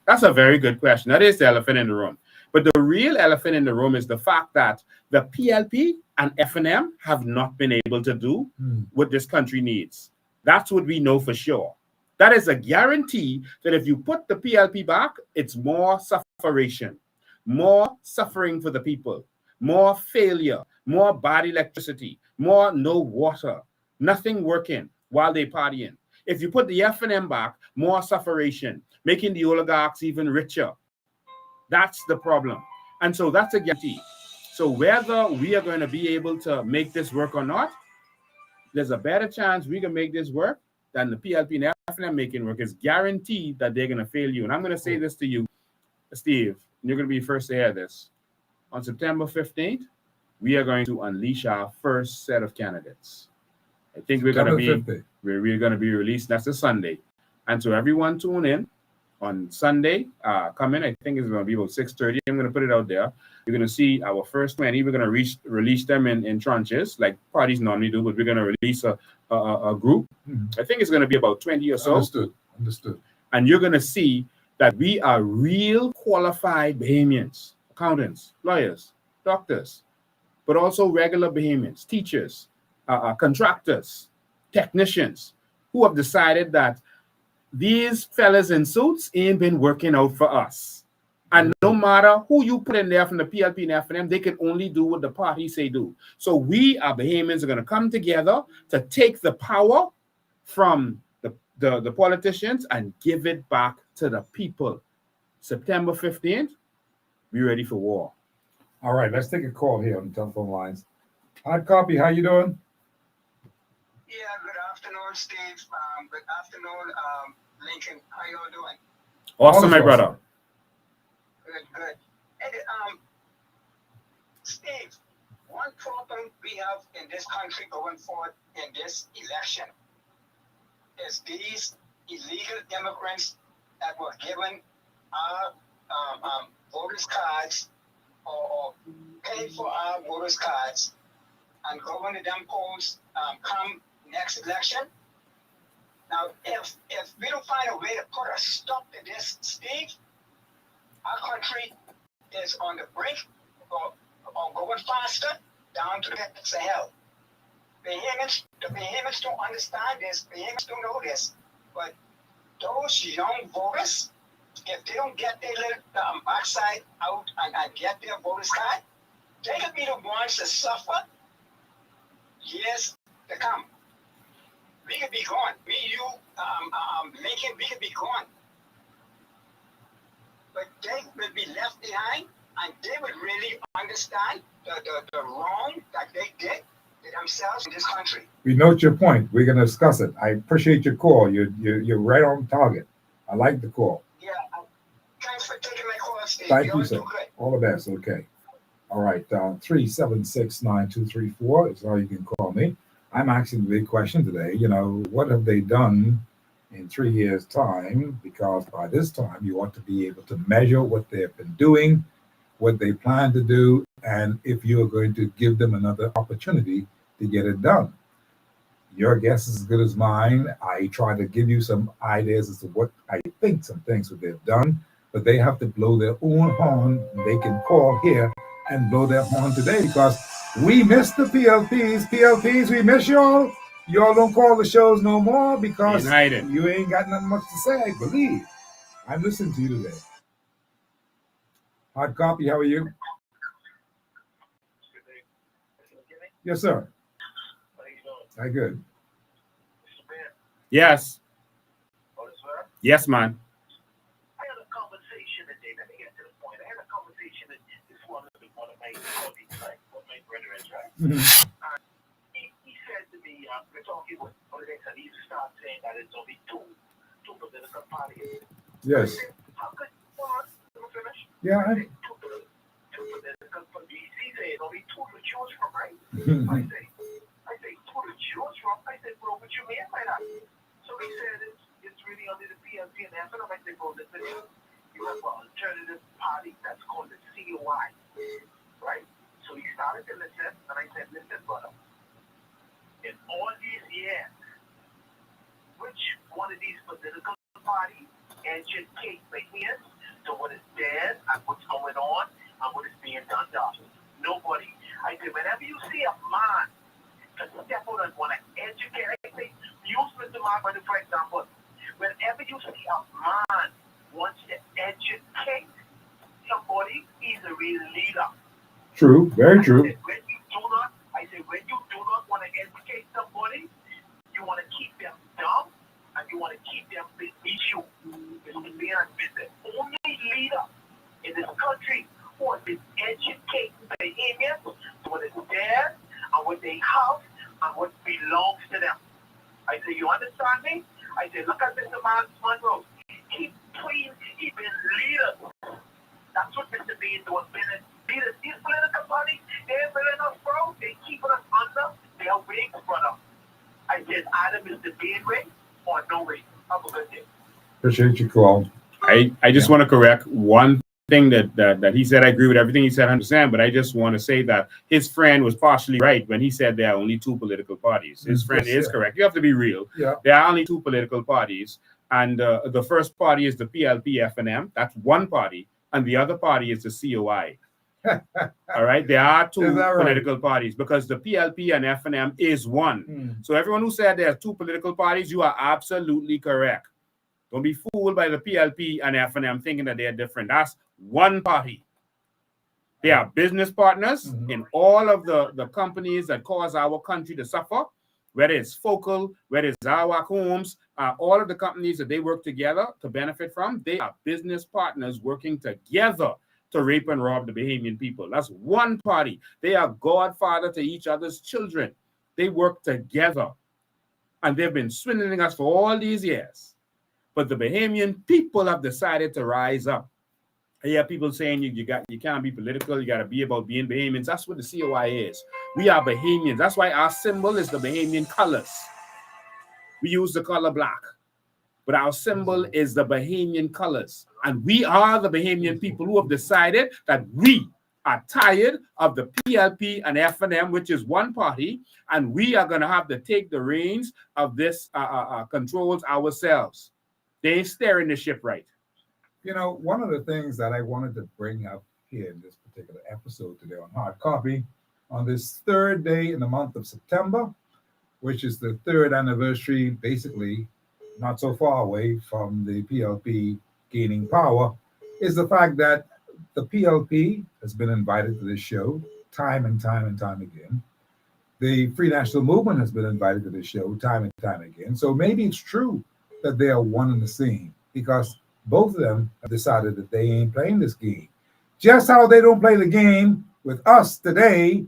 that's a very good question. That is the elephant in the room. But the real elephant in the room is the fact that the PLP and F&M have not been able to do what this country needs. That's what we know for sure. That is a guarantee that if you put the PLP back, it's more suffering, more suffering for the people, more failure, more bad electricity, more no water, nothing working while they partying. If you put the F&M back, more suffering, making the oligarchs even richer. That's the problem. And so that's a guarantee. So whether we are going to be able to make this work or not, there's a better chance we can make this work than the PLP and F&M making work. It's guaranteed that they're going to fail you. And I'm going to say this to you, Steve, and you're going to be first to hear this. On September 15th, we are going to unleash our first set of candidates. I think we're going to be released. That's a Sunday. And so everyone tune in. on Sunday. Come in. I think it's going to be about 6:30. I'm going to put it out there. You're going to see our first 20. We're going to release them in tranches like parties normally do, but we're going to release a group. I think it's going to be about 20 or so. Understood. And you're going to see that we are real qualified Bahamians, accountants, lawyers, doctors, but also regular Bahamians, teachers, contractors, technicians who have decided that these fellas in suits ain't been working out for us. And no matter who you put in there from the PLP and FNM, they can only do what the party say do. So we, our Bahamians, are going to come together to take the power from the politicians and give it back to the people. September 15th, be ready for war. All right, let's take a call here on the telephone lines. Hard copy, how you doing? Yeah, good afternoon, Steve. Good afternoon, Lincoln. How y'all doing? Awesome, my brother. Good. And, Steve, one problem we have in this country going forward in this election is these illegal immigrants that were given our voters' cards or paid for our voters' cards and going to them polls come next election. Now, if we don't find a way to put a stop to this, Steve, our country is on the brink or going faster down to the pits of hell. The Bahamians don't understand this. Bahamians don't know this. But those young voters, if they don't get their little backside out and get their voters card, they could be the ones to suffer years to come. We could be gone. Lincoln, we could be gone. But they will be left behind, and they would really understand the wrong that they did to themselves in this country. We note your point. We're going to discuss it. I appreciate your call. You're right on target. I like the call. Yeah. Thanks for taking my call, Steve. Thank you, sir. All the best. Okay. All right. 376-9234 is how you can call me. I'm asking the big question today. You know, what have they done in 3 years' time? Because by this time, you ought to be able to measure what they've been doing, what they plan to do, and if you are going to give them another opportunity to get it done. Your guess is as good as mine. I try to give you some ideas as to what I think some things that they've done, but they have to blow their own horn. They can call here and blow their horn today because we miss the PLPs, we miss y'all. Y'all don't call the shows no more because you ain't got nothing much to say. Believe. I'm listening to you today. Hard copy, how are you? Yes, sir. Hi, good. Yes. Yes, man. I had a conversation today. Let me get to the point. I had a conversation that this one of my colleagues, right? One of my brethren, right? He said to me, we're talking with politics, and he started saying that it's only two political parties. Yes. How could you finish? Yeah. Two political parties. He said only two to choose from, right? I say two to choose from. I said, bro, what you mean by that? So he said it's really only the PLP and FNM. I said, bro, listen, you have an alternative party that's called the COI, right? So he started to listen, and I said, listen, brother, in all these years, which one of these political parties educate Bahamians to what is there and what's going on and what is being done to us? Nobody. I said, whenever you see a man to step out and want to educate, I say, use Mr. Marvin, for example, whenever you see a man wants to educate somebody, he's a real leader. True, very true. I say, when you do not want to educate somebody, you want to keep them dumb and you want to keep them beneath you. Mr. Leon is the only leader in this country who has been educating Bahamians to what is theirs and what they have and what belongs to them. I say, you understand me? I say, look at Mr. Monroe. He been leaders. That's what Mr. Bean doing. Leaders. These political parties, they're building us, bro. They keeping us under their wings, brother. I said, either Mr. Bean way or no way. Have a good day. Appreciate your call. I just want to correct one thing that he said. I agree with everything he said 100%, but I just want to say that his friend was partially right when he said there are only two political parties. His friend is correct. You have to be real. Yeah. There are only two political parties, and the first party is the PLP FNM. That's one party, and the other party is the COI. All right, there are two political parties because the PLP and FNM is one. So everyone who said there are two political parties, you are absolutely correct. Don't be fooled by the PLP and FNM thinking that they're different. That's one party. They are business partners in all of the companies that cause our country to suffer, whether it's Focal, whether it's our homes, all of the companies that they work together to benefit from, they are business partners working together to rape and rob the Bahamian people. That's one party. They are godfather to each other's children. They work together. And they've been swindling us for all these years. But the Bahamian people have decided to rise up. I hear people saying you can't be political, you got to be about being Bahamians. That's what the COI is. We are Bahamians. That's why our symbol is the Bahamian colors. We use the color black. But our symbol is the Bahamian colors. And we are the Bahamian people who have decided that we are tired of the PLP and FNM, which is one party, and we are going to have to take the reins of this controls ourselves. They ain't steering the ship right. You know, one of the things that I wanted to bring up here in this particular episode today on Hard Copy, on this third day in the month of September, which is the third anniversary, basically, not so far away from the PLP gaining power, is the fact that the PLP has been invited to this show time and time and time again. The Free National Movement has been invited to this show time and time again. So maybe it's true that they are one and the same, because both of them have decided that they ain't playing this game. Just how they don't play the game with us today,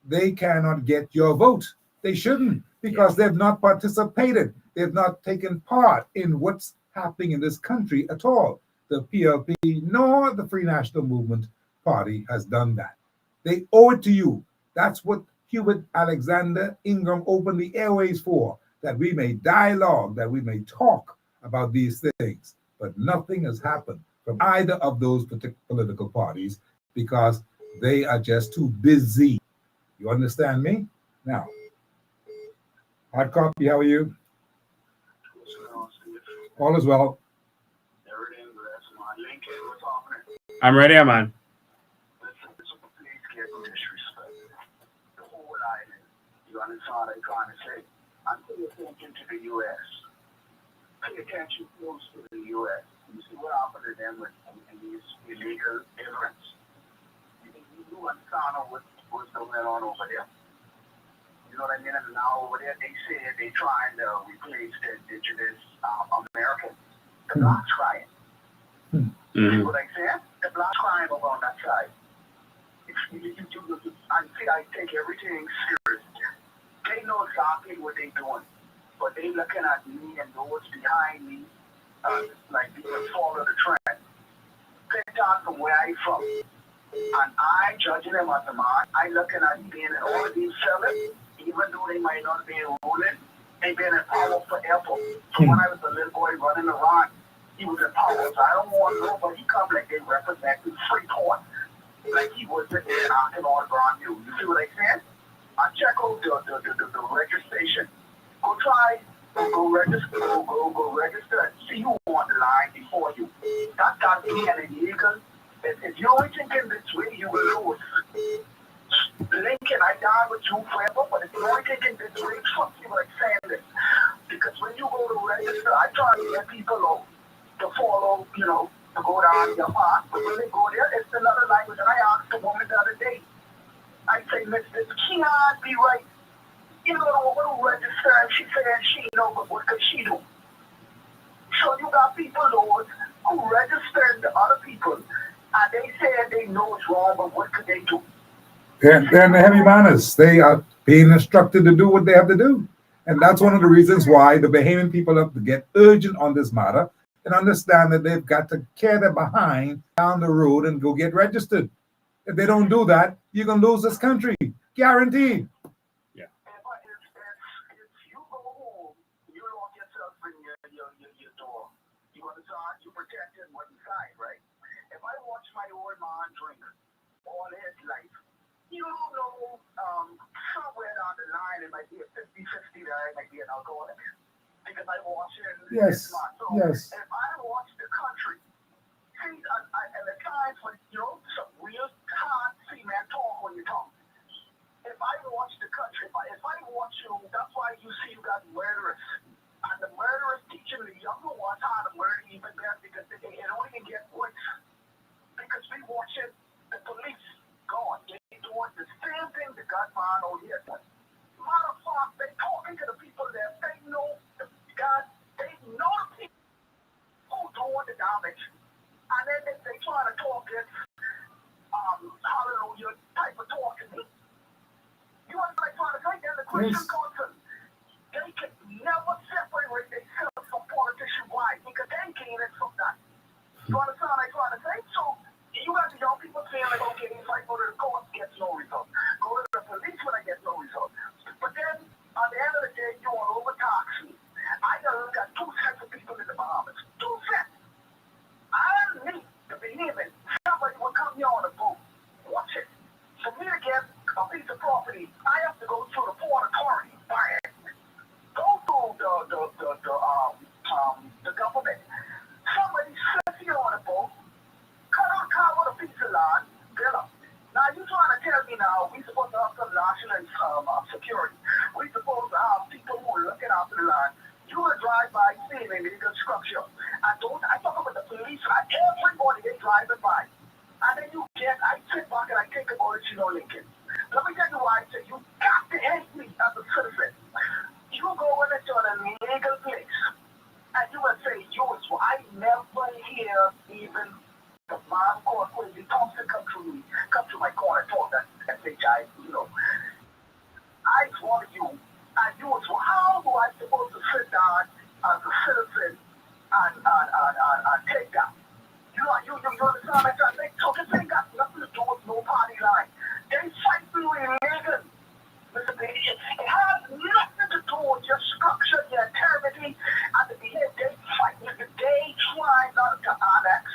they cannot get your vote. They shouldn't, because they've not participated. They've not taken part in what's happening in this country at all. The PLP nor the Free National Movement Party has done that. They owe it to you. That's what Hubert Alexander Ingram opened the airways for, that we may dialogue, that we may talk about these things. But nothing has happened from either of those political parties because they are just too busy. You understand me? Now, Hard Copy, how are you? All is well. I'm ready, man. You understand what I'm trying to say? And pay attention to the U.S. Pay attention close to the U.S. You see what happened to them in these illegal immigrants. You understand what's going on over there? You know what I mean? And now over there, they say they're trying to replace the indigenous Americans. The blacks crying. You see what I'm saying? The blacks crying over on that side. I see, I take everything serious. They know exactly what they're doing, but they looking at me and those behind me like people follow the trend. Picked out from where I from, and I judging them as a man. I looking at being in all of these fellas, even though they might not be ruling, they been in power forever. So when I was a little boy running around, he was in power. So I don't want nobody come like they represent the free court, like he was there knocking all around you. You see what I'm saying? I check out the registration. Go try, go register and see who on the line before you. That's got to be an illegal. If you're only thinking this way, you will lose. Lincoln, I die with you forever, but if you're only thinking this way, trust me when I'm saying this. Because when you go to register, I try to get people to follow, you know, to go down your path. But when they go there, it's another language. And I asked the woman the other day, I say, Miss, this can't be right. You know, the woman who registered, and she said she know, but what could she do? So you got people, Lord, who registered the other people, and they said they know it's wrong, but what could they do? They're in the heavy manners. They are being instructed to do what they have to do. And that's one of the reasons why the Bahamian people have to get urgent on this matter and understand that they've got to carry their behind down the road and go get registered. If they don't do that, you're going to lose this country. Guaranteed. Yeah. If you go home, you lock yourself in your door. You understand? You protect it. What and drink all his life. You don't know, somewhere down the line it might be a 50-50 there, it might be an alcoholic. Because I watch it Yes. So Yes. if I watch the country, see, and the times when some real hard female talk when you talk. If I watch the country, if I watch you, that's why you see you got murderers. And the murderers teaching the younger ones how to murder even better because they don't even get worse. Because we watching the police going. They doing the same thing the gunman over here does. Matter of fact, they talking to the people there. They know the God. They know the people who doing the damage. And then they trying to talk this hallelujah type of talk to me. You know what I'm trying to say? There's a Christian culture. They can never separate themselves from politician. Why? Because they gain it from that. You understand what I'm trying to say? So you got the young people saying like, okay, if I go to the court, gets no result. Go to the police when I get no result. But then at the end of the day, you want to overtax me. I got two sets of people in the Bahamas. Two sets. I need to believe it. Somebody will come here on a boat. Watch it. For me to get a piece of property, I have to go through the port authority. Buy it. Go through the government. Somebody sits here on a boat, carve out a piece of land, build up. Now you trying to tell me now we supposed to have some national security. We supposed to have people who are looking after the land. You will drive by seeing illegal structure. I talk about the police, everybody is driving by. And then I sit back and I think about it, Lincoln. Let me tell you why I say you got to hate me as a citizen. You go into an illegal place and you will say, I never hear even the man called Quincy Thompson come to my corner and talk that SHI, I want you, and you was, how do I supposed to sit down as a citizen and take that? You understand what I'm saying? So this ain't got nothing to do with no party line. They fight through illegal. Listen, it has nothing to do with your structure, your integrity, and the behavior. They fight. They try not to annex.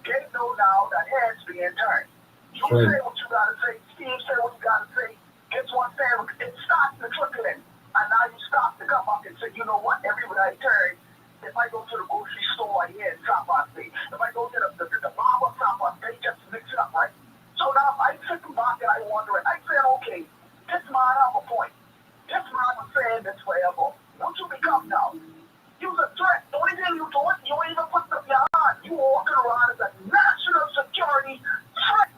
They know now that heads being turned. You say what you gotta say. Steve say what you gotta say. Guess what? It starts to trickle in. And now you stop to come up and say, you know what? Everywhere I turn, if I go to the grocery store, I hear drop on me. If I go to the barber shop, they just mix it up, right? So now I sit back and I wonder, I said, okay, this man have a point. This man was saying this forever. What you become now? You're a threat. The only thing you do is you ain't even put up your hand. You walking around as a national security threat.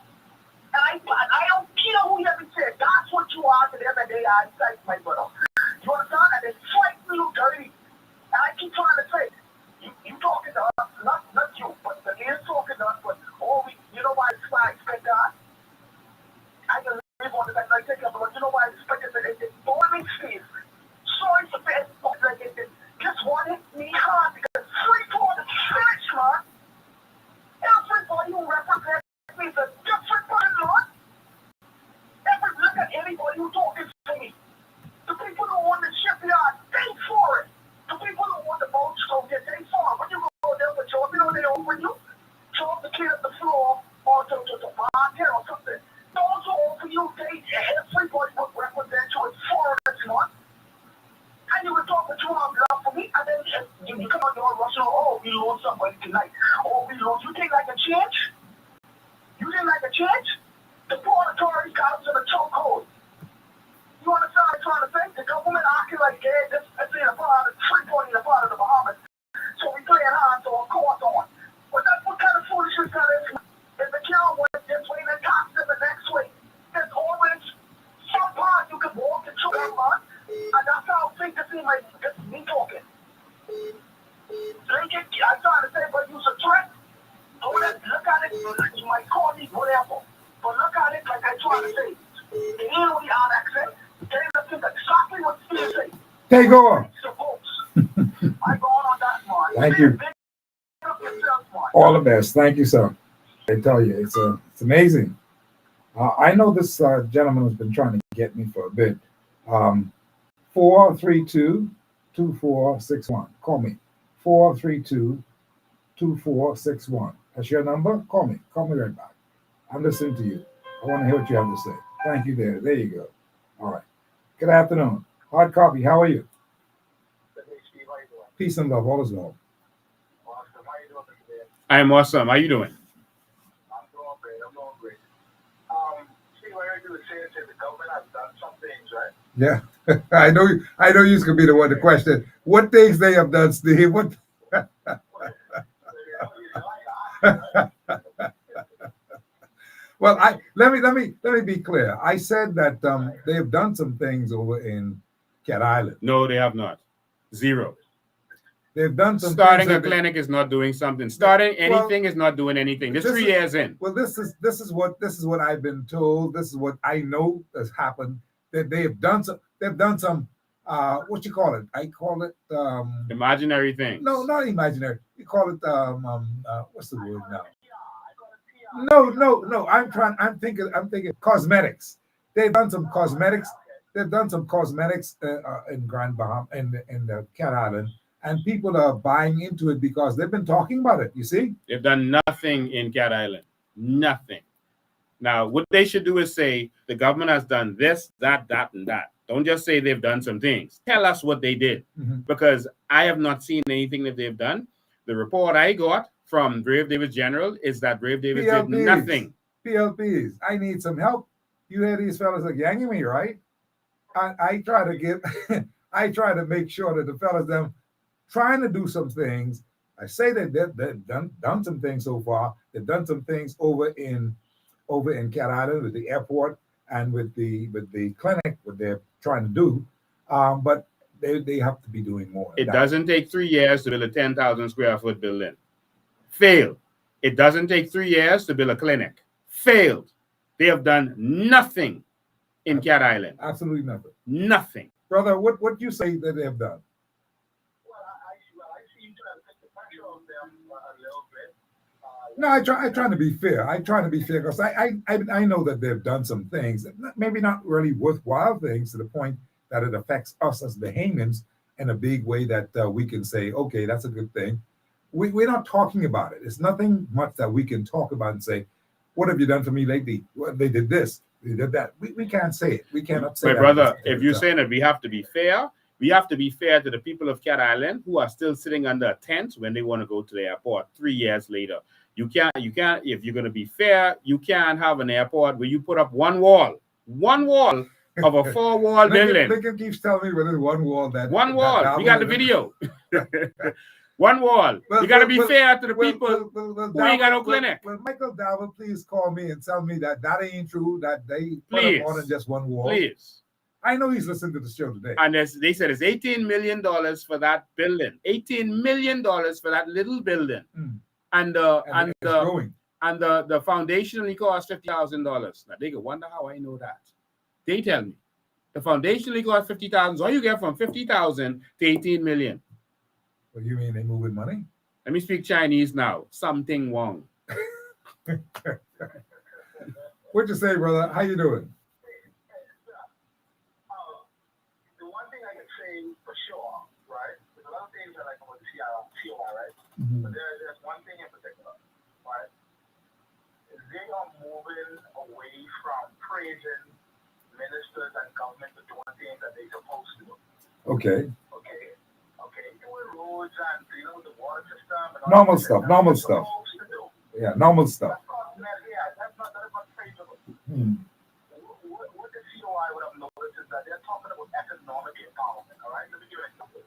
And I don't care who you ever said. That's what you are to them, and they are inside my brother. You understand? And they fight you dirty. And I keep trying to say, you talking to us, not you, but the leaders talking to us, but you know why it's why I expect that? I can live on the back, I take it, but you know why I expect it? They don't make space. Sorry for that, like it just wanted me hard because Freeport is finished, man. Everybody who represents me is a different person, man. Look at anybody who talking to me. The people who want the shipyard, they for it. The people who want the boat stroke, they for it. When you go there with Joe, you know they open you? Show up the kid at the floor or to the bartender or something. Those who open you, everybody would represent you as foreigners, man. And you would talk with you on love for me, and then you come on your Russell, we lose somebody tonight. You think like a change? You think like a change? The port authority got us in a chokehold. You understand what I'm trying to say? The government acting like this in a part of Freeport in a part of the Bahamas. So we playing hands on, court on. But that's what kind of foolishness that is. If the cow went this way, then tax them the next way. There's always some part you can walk into that, man. And that's how I think this is me talking. Lincoln, I'm trying to say, but you're a threat. Look at it, you might call me whatever. But look at it like I'm trying to say. The only on accent, they listen exactly what Steve said. Take over. I go on that one. Thank you. All the best. Thank you, sir. I tell you, it's amazing. I know this gentleman has been trying to get me for a bit. 432-2461. Call me. 432-2461. That's your number? Call me. Call me right back. I'm listening to you. I want to hear what you have to say. Thank you there. There you go. All right. Good afternoon. Hard copy. How are you? Peace and love. All is well. I'm awesome. How you doing? I'm doing great. I'm doing great. Steve, what I heard you were saying that the government has done some things, right? Yeah. I know you could be the one to question what things they have done, Steve. What well, let me be clear. I said that they have done some things over in Cat Island. No, they have not. Zero. They've done some Starting things a clinic is not doing something. Starting anything is not doing anything. This 3 years in. Well, this is what I've been told. This is what I know has happened. That they have done some. They've done some. What you call it? I call it Imaginary things. No, not imaginary. You call it what's the word now? No. I'm thinking cosmetics. They've done some cosmetics. They've done some cosmetics in Grand Bahama in the Cat Island, and people are buying into it because they've been talking about it. You see, they've done nothing in Cat Island. Nothing. Now, what they should do is say the government has done this, that, and that. Don't just say they've done some things. Tell us what they did, because I have not seen anything that they've done. The report I got from Brave Davis General is that Brave Davis did nothing. PLPs. I need some help. You hear these fellas are ganging me, right? I try to get, I try to make sure that the fellas them trying to do some things. I say that they've done some things so far. They've done some things over in Cat Island with the airport and with the clinic, what they're trying to do. But they have to be doing more. It doesn't take 3 years to build a 10,000 square foot building. Failed. It doesn't take 3 years to build a clinic. Failed. They have done nothing in Cat Island. Absolutely nothing. Nothing. Brother, what you say that they have done? Well, I see you trying to take the pressure off them a little bit. No, I try to be fair. I try to be fair because I know that they've done some things, maybe not really worthwhile things to the point that it affects us as Bahamians in a big way that we can say, okay, that's a good thing. We're not talking about it. It's nothing much that we can talk about and say, what have you done for me lately? Well, they did this, they did that. We can't say it. We cannot say My that. brother, if you're saying that we have to be fair, we have to be fair to the people of Cat Island who are still sitting under a tent when they want to go to the airport 3 years later. You can't, if you're going to be fair, you can't have an airport where you put up one wall of a 4-wall building. Lincoln keeps telling me when there's one wall we got the video. One wall. You got to be fair to the people who ain't got no clinic. Well, Michael Dalva, please call me and tell me that ain't true, that they put up more than just one wall. Please. I know he's listening to the show today. And they said it's $18 million for that building. $18 million for that little building. And the foundation only cost $50,000. Now they could wonder how I know that. They tell me the foundation only cost $50,000. So you get from $50,000 to $18 million. Well, you mean they moving money? Let me speak Chinese now. Something wrong. What you say, brother? How you doing? The one thing I can say for sure, right? There's a lot of things I like about the COI, right? But there's one thing in particular, right? They are moving away from praising ministers and government for doing things that they're supposed to do. Okay. Doing roads and the water system. And normal stuff. Yeah, normal stuff. That's not praisable. What the COI would have noticed is that they're talking about economic empowerment, all right? Let me give you an example.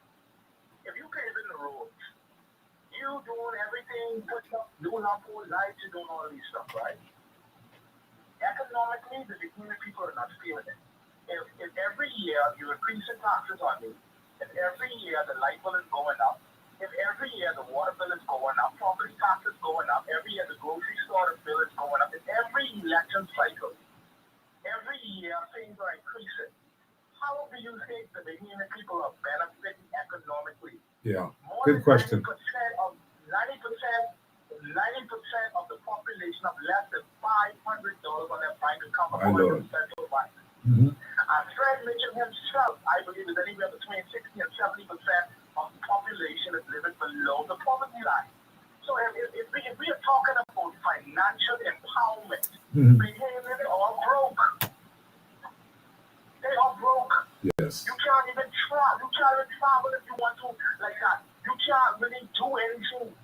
If you paving the roads, you doing everything, doing our pool lights, you're doing all these stuff, right? Economically, the Mckinney people are not feeling it. If every year you're increasing taxes on me, if every year the light bill is going up, if every year the water bill is going up, property tax is going up, every year the grocery store bill is going up, if every election cycle, every year things are increasing, how do you think the Bahamian people are benefiting economically? Yeah, good question. 90% of the population have less than $500 on their bank account according to the central bank. Fred Mitchell himself, I believe, is anywhere between 60 and 70% of the population is living below the poverty line. So if we are talking about financial empowerment, empowerment. Mhm. They all broke. They are broke. Yes. You can't even try. You can't even travel if you want to like that. You can't really do anything.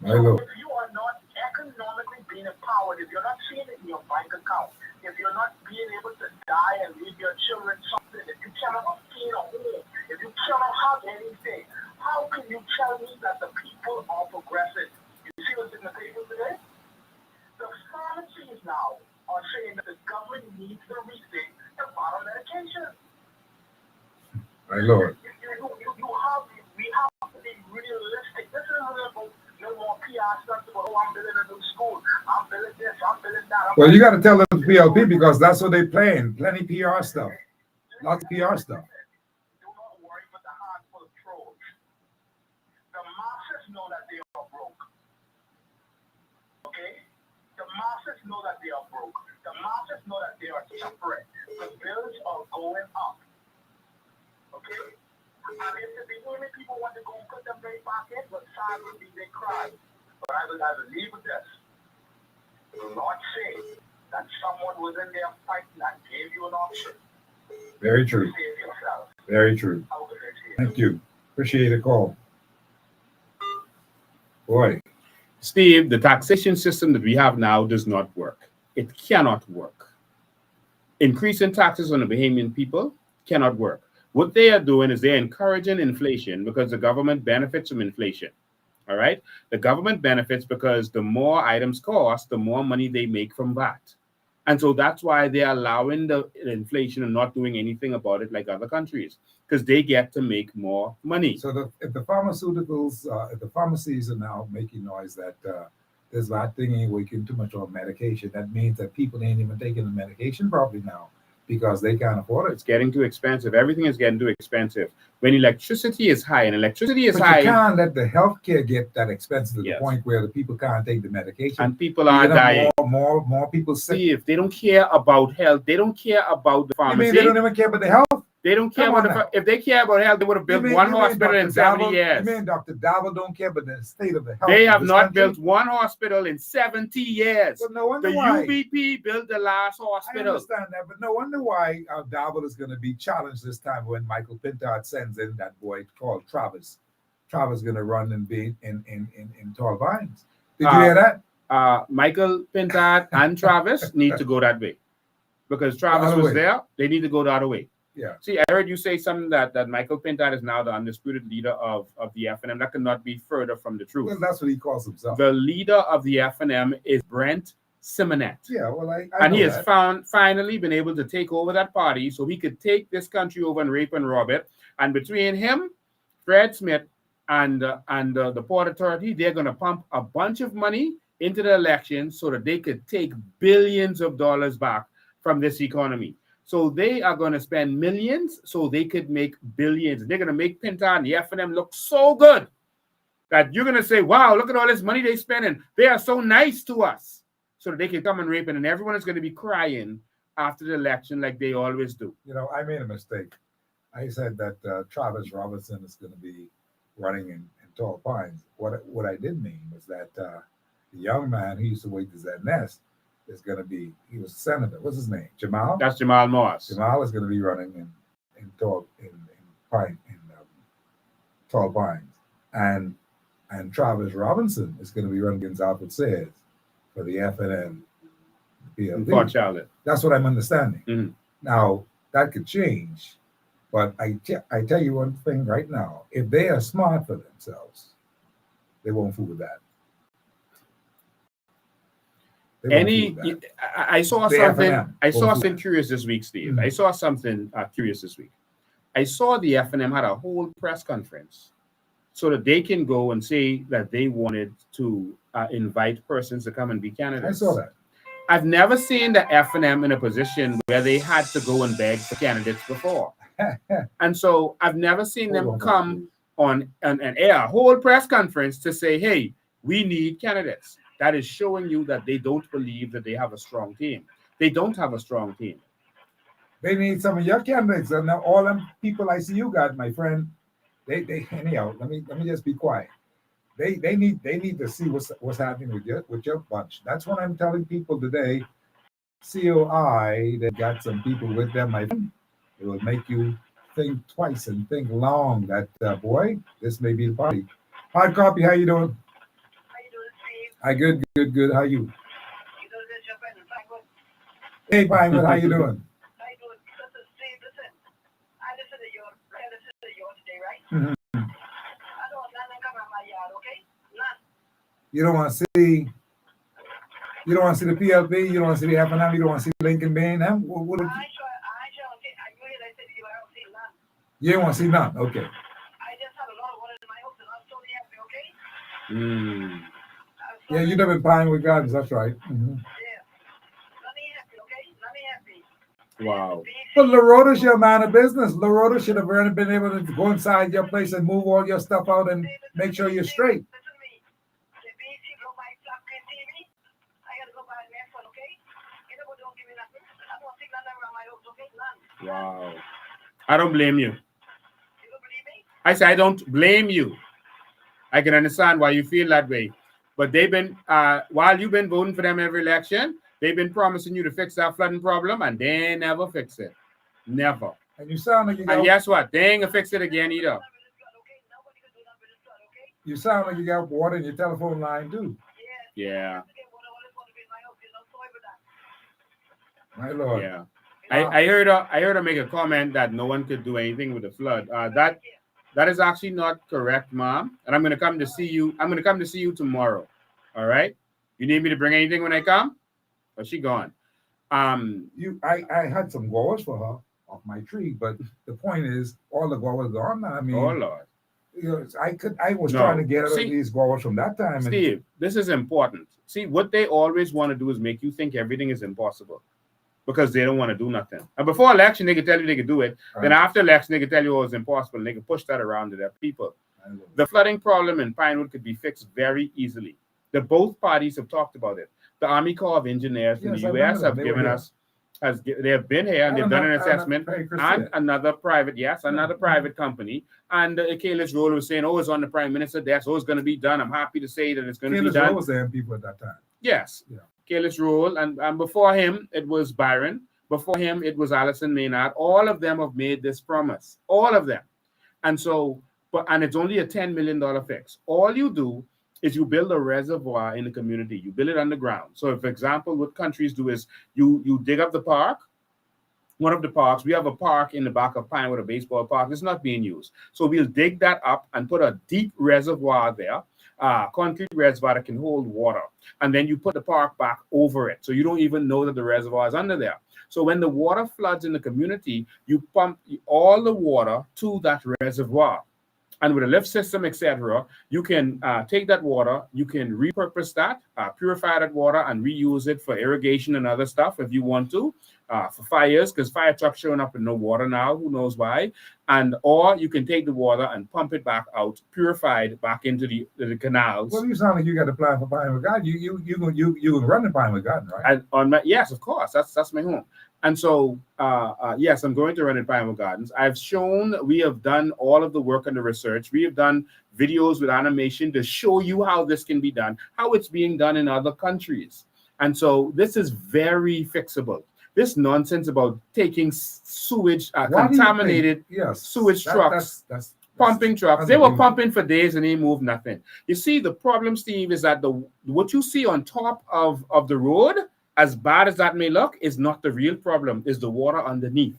My Lord. If you are not economically being empowered, if you're not seeing it in your bank account, if you're not being able to die and leave your children something, if you cannot obtain a home, if you cannot have anything, how can you tell me that the people are progressive? You see what's in the paper today? The pharmacies now are saying that the government needs to rethink the bottle medication. My Lord. We have to be realistic. This is no more PR stuff about, oh, I'm building a new school. I'm building this, I'm building that. Well, you got to tell them PLP because that's what they're playing. Plenty PR stuff. Lots of PR stuff. Do not worry about the handful of trolls. The masses know that they are broke. Okay? The masses know that they are broke. The masses know that they are suffering. The bills are going up. Okay? And if the beginning people want to go and put them right back in, but sadly they cry. But I will leave with this. The Lord say that someone was in there fighting and gave you an option. Very true. Save yourself. Very true. How good it is. Thank you. Appreciate the call. Boy. Steve, the taxation system that we have now does not work. It cannot work. Increasing taxes on the Bahamian people cannot work. What they are doing is they're encouraging inflation because the government benefits from inflation. All right? The government benefits because the more items cost, the more money they make from that. And so that's why they're allowing the inflation and not doing anything about it like other countries, because they get to make more money. So if the pharmaceuticals, if the pharmacies are now making noise that there's that thing ain't working too much on medication, that means that people ain't even taking the medication properly now because they can't afford it. It's getting too expensive. Everything is getting too expensive. When electricity is high, and electricity is But high, you can't let the healthcare get that expensive to Yes. the point where the people can't take the medication. and people are dying. More people sick. See, if they don't care about health, they don't care about the You pharmacy. mean they don't even care about the health? They don't care Come about on if they care about health, they would have built one hospital in 70 years. You mean Dr. Davel don't care about the state of the health? They of have this not country? built one hospital in 70 years. Well, no wonder The why. UBP built the last I hospital. understand that, but no wonder why Davel is going to be challenged this time when Michael Pintard sends in that boy called Travis. Travis is going to run and be in Tall Vines. Did you hear that? Michael Pintard and Travis need to go that way because Travis other was way. there. They need to go the other way. Yeah. See, I heard you say something that Michael Pintard is now the undisputed leader of the FNM. That cannot be further from the truth. Well, that's what he calls himself. The leader of the FNM is Brent Simonet. Yeah, well, I And know he has that. finally been able to take over that party so he could take this country over and rape and rob it. And between him, Fred Smith, and the Port Authority, they're going to pump a bunch of money into the election so that they could take billions of dollars back from this economy. So they are going to spend millions so they could make billions. They're going to make Pintard and the FNM look so good that you're going to say, wow, look at all this money they're spending. They are so nice to us. So that they can come and rape it. And everyone is going to be crying after the election like they always do. You know, I made a mistake. I said that Travis Robertson is going to be running in Tall Pines. What I did mean was that the young man who used to wait to that nest is going to be, he was a senator. What's his name? Jamal? That's Jamal Moss. Jamal is going to be running in Tall Pines. And Travis Robinson is going to be running against Alfred Sayers for the FNM PLP. That's what I'm understanding. Mm-hmm. Now, that could change. But I tell you one thing right now. If they are smart for themselves, they won't fool with that. I saw something curious this week, Steve. Mm-hmm. I saw something curious this week. I saw the FNM had a whole press conference so that they can go and say that they wanted to invite persons to come and be candidates. I saw that. I've never seen the FNM in a position where they had to go and beg for candidates before. And so I've never seen them come on and air a whole press conference to say, hey, we need candidates. That is showing you that they don't believe that they have a strong team. They don't have a strong team. They need some of your candidates. And now all them people I see you got, my friend, they anyhow, let me just be quiet. they need to see what's happening with your bunch. That's what I'm telling people today. COI, they got some people with them. My friend, it will make you think twice and think long. That boy, this may be the party. Hard copy. How you doing? How you doing, Steve? Hi, good. How you? You doing good, your friend? Fine, Hey, Pinewood, how you doing? how you doing? Listen, Steve, listen. I listen to you today, right? Mhm. I don't want nothing come out my yard, okay? None. You don't want to see. You don't want to see the PLP. You don't want to see the F&M. You don't want to see Lincoln Bain. Huh? What, I ain't sure, okay. I knew I said to you, I don't see none. you don't want to see none. Okay. I just had a lot of water in my house and I'm so happy, okay? Mm. I'm so Yeah, you happy. live in Pinewood Gardens. That's right. Mhm. Yeah. Nothing happy, okay? Nothing happy. Wow. But Larota's your man of business. Larota should have already been able to go inside your place and move all your stuff out and make sure you're straight. Listen to me. The BC go buy flat screen TV. I gotta go buy the next one, okay? You know what? Don't give me nothing. I don't see nothing around my house, okay? None. Wow. I don't blame you. You don't believe me? I say I don't blame you. I can understand why you feel that way. But they've been, while you've been voting for them every election, they've been promising you to fix that flooding problem, and they never fix it. Never. And you sound like you And got guess what? They ain't gonna fix it again either. Nobody can do nothing with this flood, okay? you sound like you got water in your telephone line too. Yeah. Yeah. I have to get water. All this water in my house. You know, sorry for that. My Lord. Yeah. I heard her make a comment that no one could do anything with the flood. That is actually not correct, Mom. And I'm gonna come to see you. I'm gonna come to see you tomorrow. All right. You need me to bring anything when I come? Or she gone? I had some guavas for her off my tree, but the point is all the guavas gone now. I mean, Oh Lord. you know, I was No. trying to get See, these guavas from that time. And Steve, this is important. See, what they always want to do is make you think everything is impossible because they don't want to do nothing. And before election, they can tell you they can do it. Right. Then after election, they can tell you, oh, it's impossible. And they can push that around to their people. The flooding problem in Pinewood could be fixed very easily. Both parties have talked about it. The Army Corps of Engineers from Yes, the I U.S. remember have them. They were given here. us, they have been here and they've done an assessment. And another private, another private company. And Kayla's role was saying, oh, it's on the Prime Minister desk. Oh, it's going to be done. I'm happy to say that it's going to be done. was there people at that time. Yes. Yeah. Kayla's role. And before him, it was Byron. Before him, it was Alison Maynard. All of them have made this promise. All of them. And so, and it's only a $10 million fix. All you do is you build a reservoir in the community. You build it underground. So, for example, what countries do is you dig up the park. One of the parks, we have a park in the back of Pinewood, a baseball park. It's not being used. So we'll dig that up and put a deep reservoir there, concrete reservoir that can hold water. And then you put the park back over it. So you don't even know that the reservoir is under there. So when the water floods in the community, you pump all the water to that reservoir. And with a lift system, etc., you can take that water, you can repurpose that, purify that water, and reuse it for irrigation and other stuff if you want to, for fires, because fire trucks showing up with no water now, who knows why. And or you can take the water and pump it back out, purified back into the canals. Well, you sound like you got a plan for Pinewood Garden. You run the Pinewood Garden, right? And yes, of course, that's my home. And so, yes, I'm going to run in Pinewood Gardens. I've shown, we have done all of the work and the research. We have done videos with animation to show you how this can be done, how it's being done in other countries. And so this is very fixable. This nonsense about taking sewage, contaminated sewage trucks, pumping trucks. They were pumping for days and they moved nothing. You see, the problem, Steve, is that what you see on top of the road, as bad as that may look, is not the real problem, is the water underneath.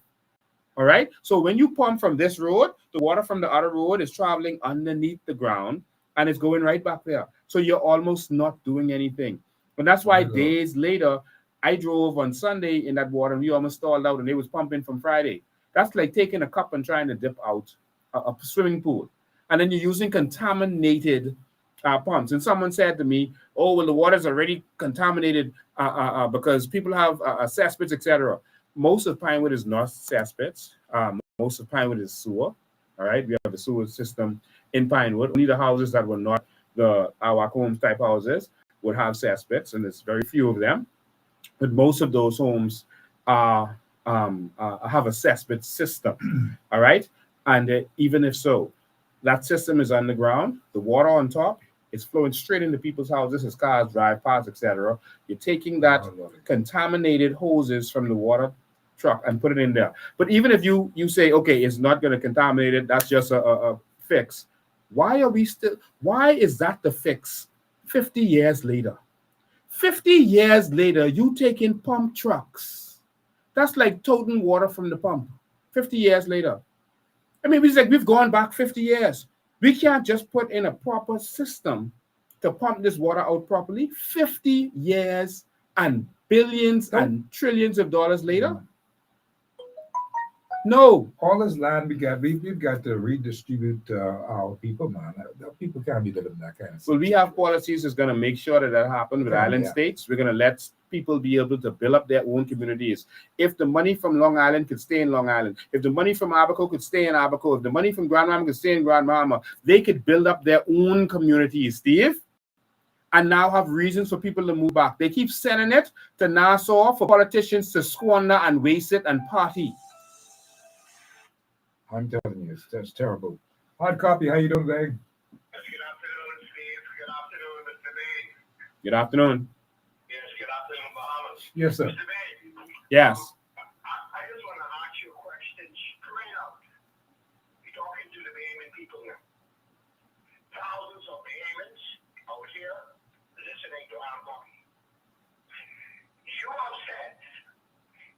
All right? So when you pump from this road, the water from the other road is traveling underneath the ground and it's going right back there. So you're almost not doing anything. And that's why days later, I drove on Sunday in that water and we almost stalled out and they was pumping from Friday. That's like taking a cup and trying to dip out a swimming pool. And then you're using contaminated pumps. And someone said to me, oh, well, the water's already contaminated because people have cesspits, etc. Most of Pinewood is not cesspits. Most of Pinewood is sewer. All right, we have a sewer system in Pinewood. Only the houses that were not our homes type houses would have cesspits, and there's very few of them. But most of those homes have a cesspit system. All right, and even if so, that system is underground. The water on top It's flowing straight into people's houses as cars drive past, etc. You're taking that contaminated hoses from the water truck and put it in there. But even if you say, okay, it's not going to contaminate it, that's just a fix. Why is that the fix 50 years later? 50 years later, you taking pump trucks. That's like toting water from the pump. 50 years later. I mean, we've gone back 50 years. We can't just put in a proper system to pump this water out properly. 50 years and billions and trillions of dollars later. No. All this land we've got to redistribute our people, man. People can't be living in that kind of situation. Well, we have policies that's going to make sure that happens with island states. We're going to let people be able to build up their own communities. If the money from Long Island could stay in Long Island, if the money from Abaco could stay in Abaco, if the money from Grand Mama could stay in Grand Mama, they could build up their own communities, Steve, and now have reasons for people to move back. They keep sending it to Nassau for politicians to squander and waste it and party. I'm telling you, that's terrible. Hard copy, how you doing, Greg? Good afternoon, Steve. Good afternoon, Mr. Bain. Good afternoon. Yes, good afternoon, Bahamas. Yes, sir. Mr. Bain. Yes. I just want to ask you a question straight up. You're talking to the Bahamian people now. Thousands of Bahamians out here listening to our talk. You have said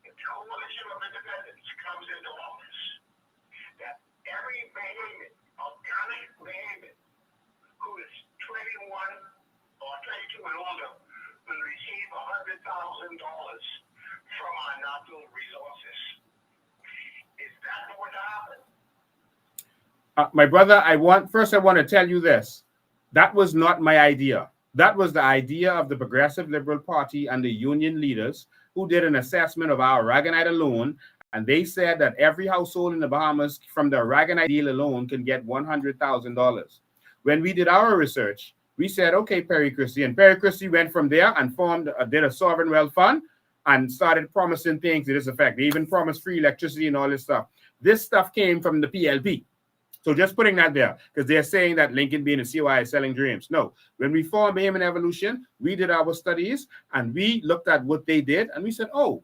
if the coalition of independence comes into office, that every Bahamian, organic Bahamian, who is 21 or 22 and older, will receive $100,000 from our natural resources. Is that going to happen? My brother, I want to tell you this. That was not my idea. That was the idea of the Progressive Liberal Party and the union leaders who did an assessment of our Aragonite alone. And they said that every household in the Bahamas from the Aragonite deal alone can get $100,000. When we did our research, we said, okay, Perry Christie. And Perry Christie went from there and did a sovereign wealth fund and started promising things to this effect. They even promised free electricity and all this stuff. This stuff came from the PLP. So just putting that there, because they're saying that Lincoln being a COI is selling dreams. No, when we formed Bahamian Evolution, we did our studies and we looked at what they did and we said, oh,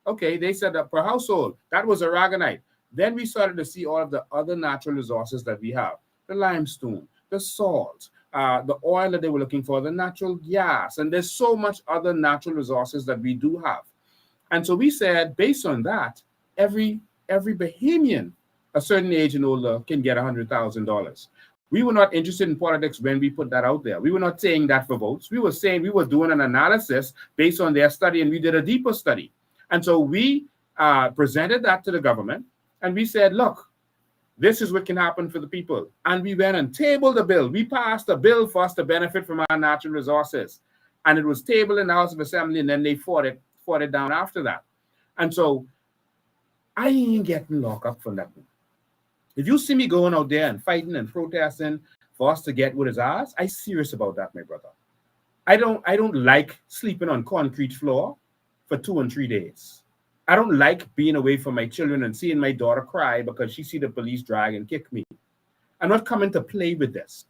okay, they said that per household, that was Aragonite. Then we started to see all of the other natural resources that we have, the limestone, the salt, the oil that they were looking for, the natural gas, and there's so much other natural resources that we do have. And so we said, based on that, every Bahamian, a certain age and older, can get $100,000. We were not interested in politics when we put that out there. We were not saying that for votes. We were saying we were doing an analysis based on their study, and we did a deeper study. And so we presented that to the government, and we said, look, this is what can happen for the people. And we went and tabled a bill. We passed a bill for us to benefit from our natural resources. And it was tabled in the House of Assembly, and then they fought it down after that. And so I ain't getting locked up for nothing. If you see me going out there and fighting and protesting for us to get what is ours, I'm serious about that, my brother. I don't like sleeping on concrete floor for 2 and 3 days. I don't like being away from my children and seeing my daughter cry because she see the police drag and kick me. I'm not coming to play with this.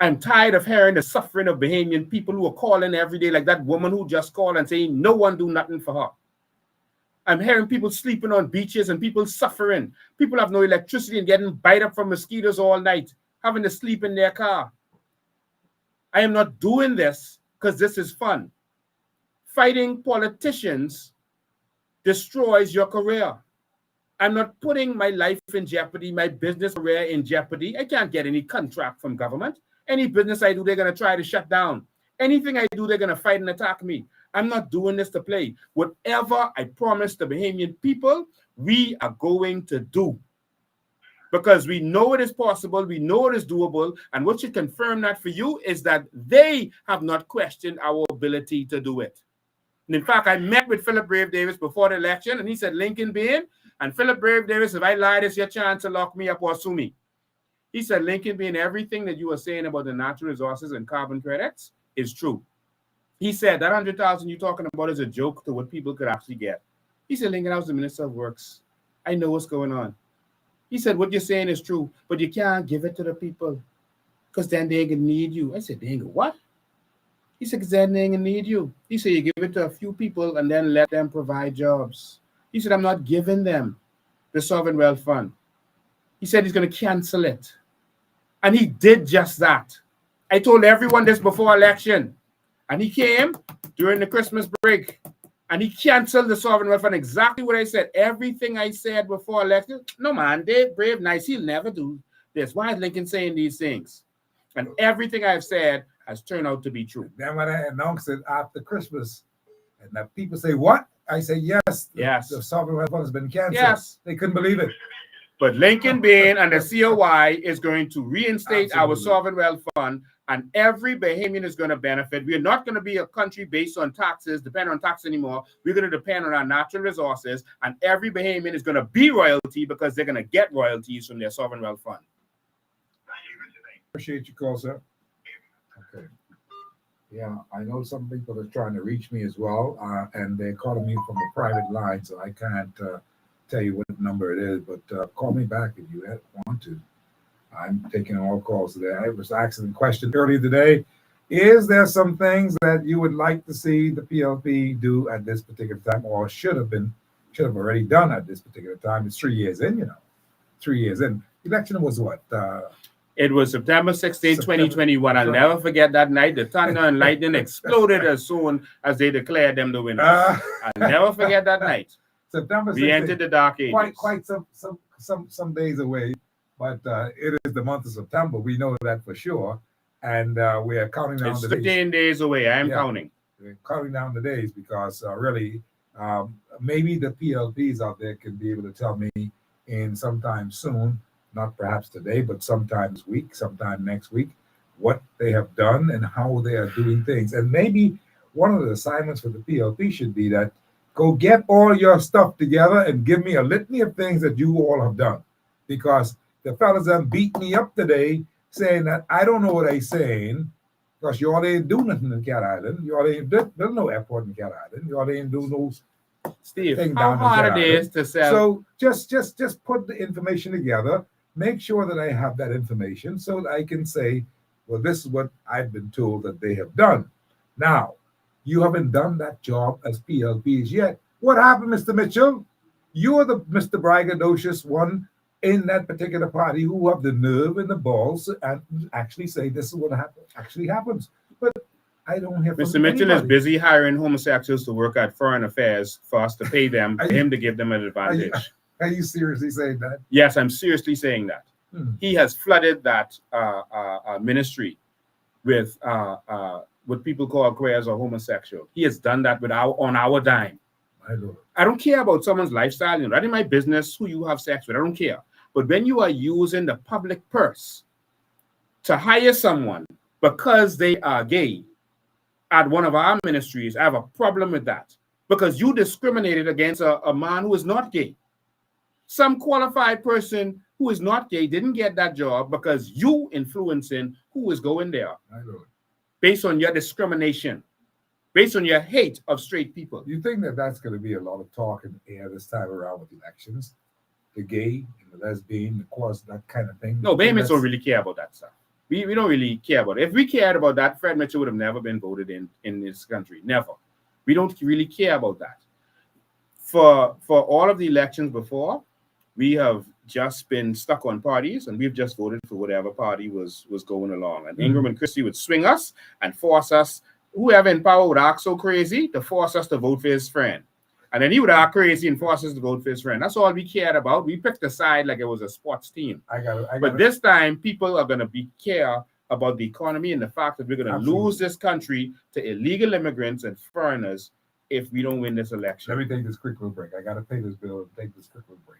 I'm tired of hearing the suffering of Bahamian people who are calling every day, like that woman who just called and saying no one do nothing for her. I'm hearing people sleeping on beaches and people suffering. People have no electricity and getting bite up from mosquitoes all night, having to sleep in their car. I am not doing this because this is fun. Fighting politicians destroys your career. I'm not putting my life in jeopardy, my business career in jeopardy. I can't get any contract from government. Any business I do, they're going to try to shut down. Anything I do, they're going to fight and attack me. I'm not doing this to play. Whatever I promised the Bahamian people, we are going to do. Because we know it is possible, we know it is doable, and what should confirm that for you is that they have not questioned our ability to do it. And in fact, I met with Philip Brave Davis before the election, and he said, Lincoln Bain, and Philip Brave Davis, if I lie, it's your chance to lock me up or sue me. He said, Lincoln Bain, everything that you are saying about the natural resources and carbon credits is true. He said, that 100,000 you're talking about is a joke to what people could actually get. He said, Lincoln, I was the Minister of Works. I know what's going on. He said, what you're saying is true, but you can't give it to the people. because then they ain't gonna need you. I said, they ain't gonna what? He said, because then they ain't gonna need you. He said, you give it to a few people and then let them provide jobs. He said, I'm not giving them the Sovereign Wealth Fund. He said he's gonna cancel it. And he did just that. I told everyone this before election. And he came during the Christmas break and he canceled the Sovereign Wealth Fund. Exactly what I said. Everything I said before election. No, man, they brave, nice. He'll never do this. Why is Lincoln saying these things? And everything I've said has turned out to be true. Then when I announced it after Christmas, and the people say, what? I say, yes. The Sovereign Wealth Fund has been canceled. Yes. They couldn't believe it. But Lincoln Bain and the COI is going to reinstate our Sovereign Wealth Fund, and every Bahamian is going to benefit. We are not going to be a country based on taxes, depend on tax anymore. We're going to depend on our natural resources, and every Bahamian is going to be royalty because they're going to get royalties from their Sovereign Wealth Fund. Appreciate your call, sir. Okay. Yeah, I know some people are trying to reach me as well, and they're calling me from a private line, so I can't tell you what number it is, but call me back if you want to. I'm taking all calls today. I was asking a question earlier today. Is there some things that you would like to see the PLP do at this particular time, or should have already done at this particular time? It's 3 years in, 3 years in. Election was what? It was September 16, 2021. I'll never forget that night. The thunder and lightning exploded as soon as they declared them the winners. I'll never forget that night. September 16th. We entered the dark ages. Quite some days away, but it is the month of September. We know that for sure, and we are counting down the days. 15 days away. I am counting. We're counting down the days because really, maybe the PLPs out there can be able to tell me in sometime soon, not perhaps today, but sometime next week, what they have done and how they are doing things. And maybe one of the assignments for the PLP should be that go get all your stuff together and give me a litany of things that you all have done. Because the fellas that beat me up today saying that I don't know what they're saying, because you all ain't do nothing in Cat Island. You all ain't there's no airport in Cat Island. You all ain't do no Steve, how hard it is to sell. So just put the information together. Make sure that I have that information so that I can say, well, this is what I've been told that they have done. Now, you haven't done that job as PLPs yet. What happened, Mr. Mitchell? You're the Mr. Braggadocious one in that particular party who have the nerve and the balls and actually say this is what actually happens. But I don't hear from Mr. Mitchell anybody. is busy hiring homosexuals to work at foreign affairs for us to pay them, for him to give them an advantage. Are you seriously saying that? Yes, I'm seriously saying that. He has flooded that ministry with what people call queers or homosexual. He has done that on our dime. I don't care about someone's lifestyle. That ain't my business who you have sex with. I don't care. But when you are using the public purse to hire someone because they are gay at one of our ministries, I have a problem with that. Because you discriminated against a man who is not gay. Some qualified person who is not gay didn't get that job because you influencing who is going there. Based on your discrimination, based on your hate of straight people. You think that that's going to be a lot of talk in the air this time around with elections? The gay and the lesbian, the cause, that kind of thing? No, Bahamians don't really care about that stuff. We don't really care about it. If we cared about that, Fred Mitchell would have never been voted in this country. Never. We don't really care about that. For all of the elections before, we have just been stuck on parties, and we've just voted for whatever party was going along. And Ingram and Christie would swing us and force us. Whoever in power would act so crazy to force us to vote for his friend. And then he would act crazy and force us to vote for his friend. That's all we cared about. We picked a side like it was a sports team. But this time, people are going to care about the economy and the fact that we're going to lose this country to illegal immigrants and foreigners if we don't win this election. Let me take this quick little break. I got to pay this bill and take this quick little break.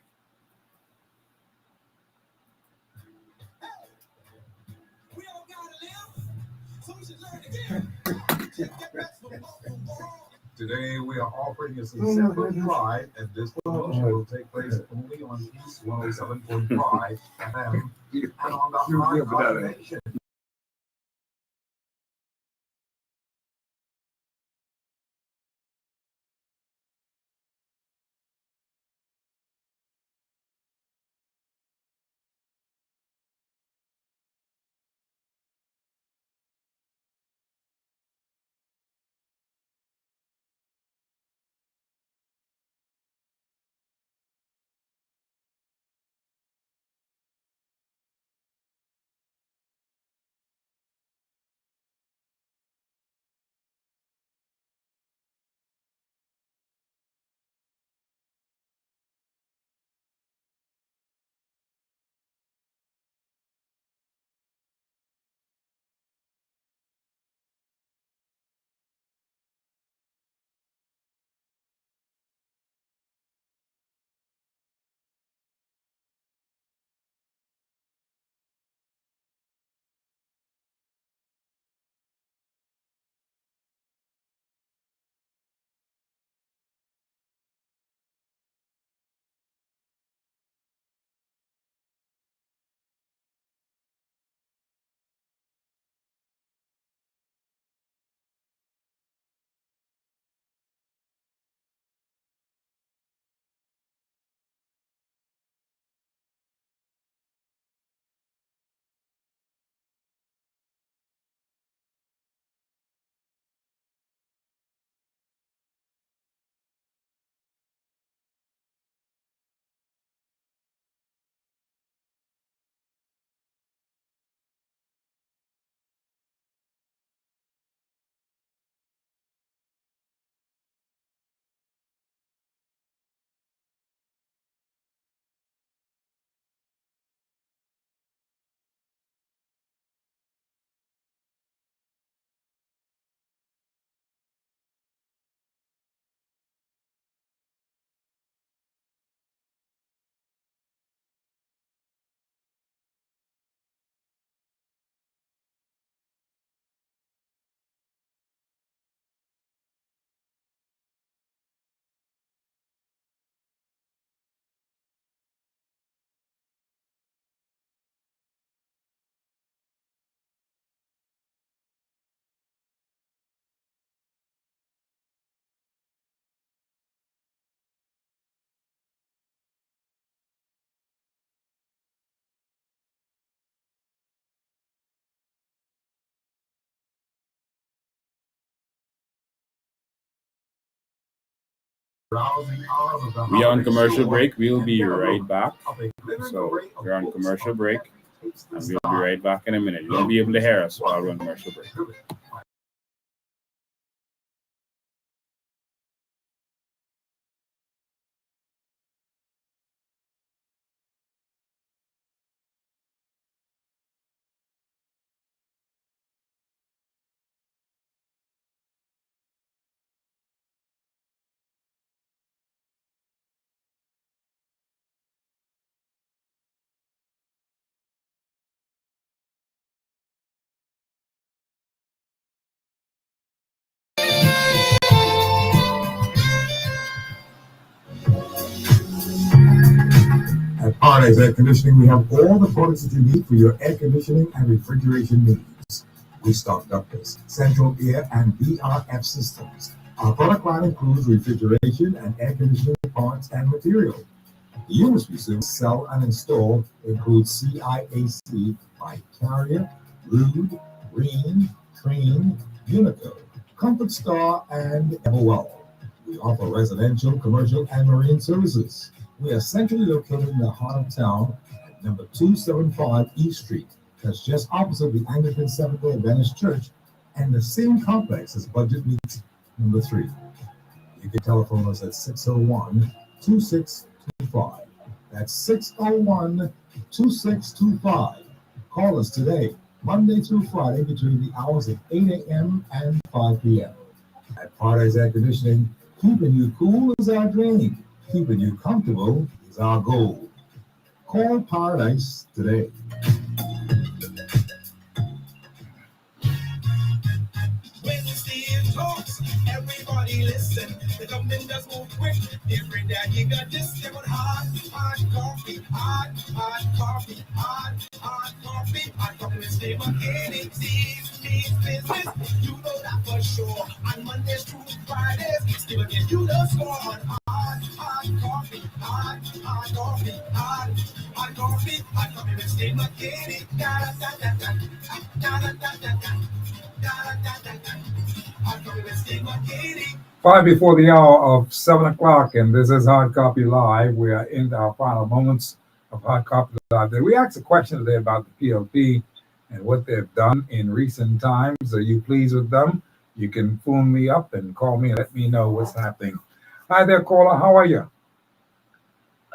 Today we are offering a simple ride, and this promotion will take place only on East 107.5 FM and on the Hard Rock Nation. We are on commercial break. We'll be right back. So we're on commercial break, and we'll be right back in a minute. You won't be able to hear us while we're on commercial break. At Paradise Air Conditioning, we have all the products that you need for your air conditioning and refrigeration needs. We stock ductless, central air, and VRF systems. Our product line includes refrigeration and air conditioning parts and material. The units we sell and install include CIAC by Carrier, Rude, Green, Trane, Unico, Comfort Star, and Everwell. We offer residential, commercial, and marine services. We are centrally located in the heart of town at number 275 East Street. That's just opposite the Anglican Seventh-day Adventist Church and the same complex as Budget Meats number 3. You can telephone us at 601-2625. That's 601-2625. Call us today, Monday through Friday, between the hours of 8 a.m. and 5 p.m. At Paradise Air Conditioning, keeping you cool is our dream. Keeping you comfortable is our goal. Call Paradise today. When the steam talks, everybody listen. The government does move quick. Every day you got this. They want hot coffee, hot coffee, hot coffee, hot coffee with Steve Mckinney. Steve's business, you know that for sure. On Mondays through Fridays, Steve Mckinney, you the score on hot coffee, hot coffee, hot coffee, hot coffee with Steve Mckinney. Da da da da da da da da da da. 5 before the hour of 7 o'clock, and this is Hard Copy Live. We are in our final moments of Hard Copy Live. We asked a question today about the PLP and what they've done in recent times. Are you pleased with them? You can phone me up and call me and let me know what's happening. Hi there, caller. How are you?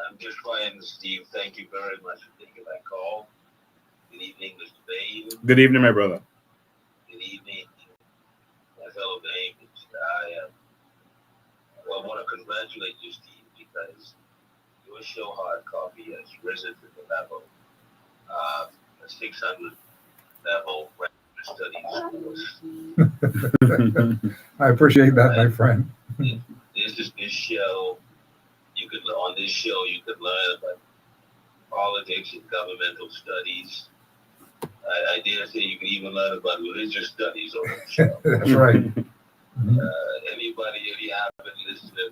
I'm just fine, Steve. Thank you very much for taking my call. Good evening, Mr. Bain. Good evening, my brother. Good evening, my fellow neighbors. I want to congratulate you, Steve, because your show, Hard Copy, has risen to the level of a 600 level studies course. I appreciate that, my friend. This show, on this show, you could learn about politics and governmental studies. I dare say you can even learn about religious studies on the show. That's right. Anybody who you haven't listened to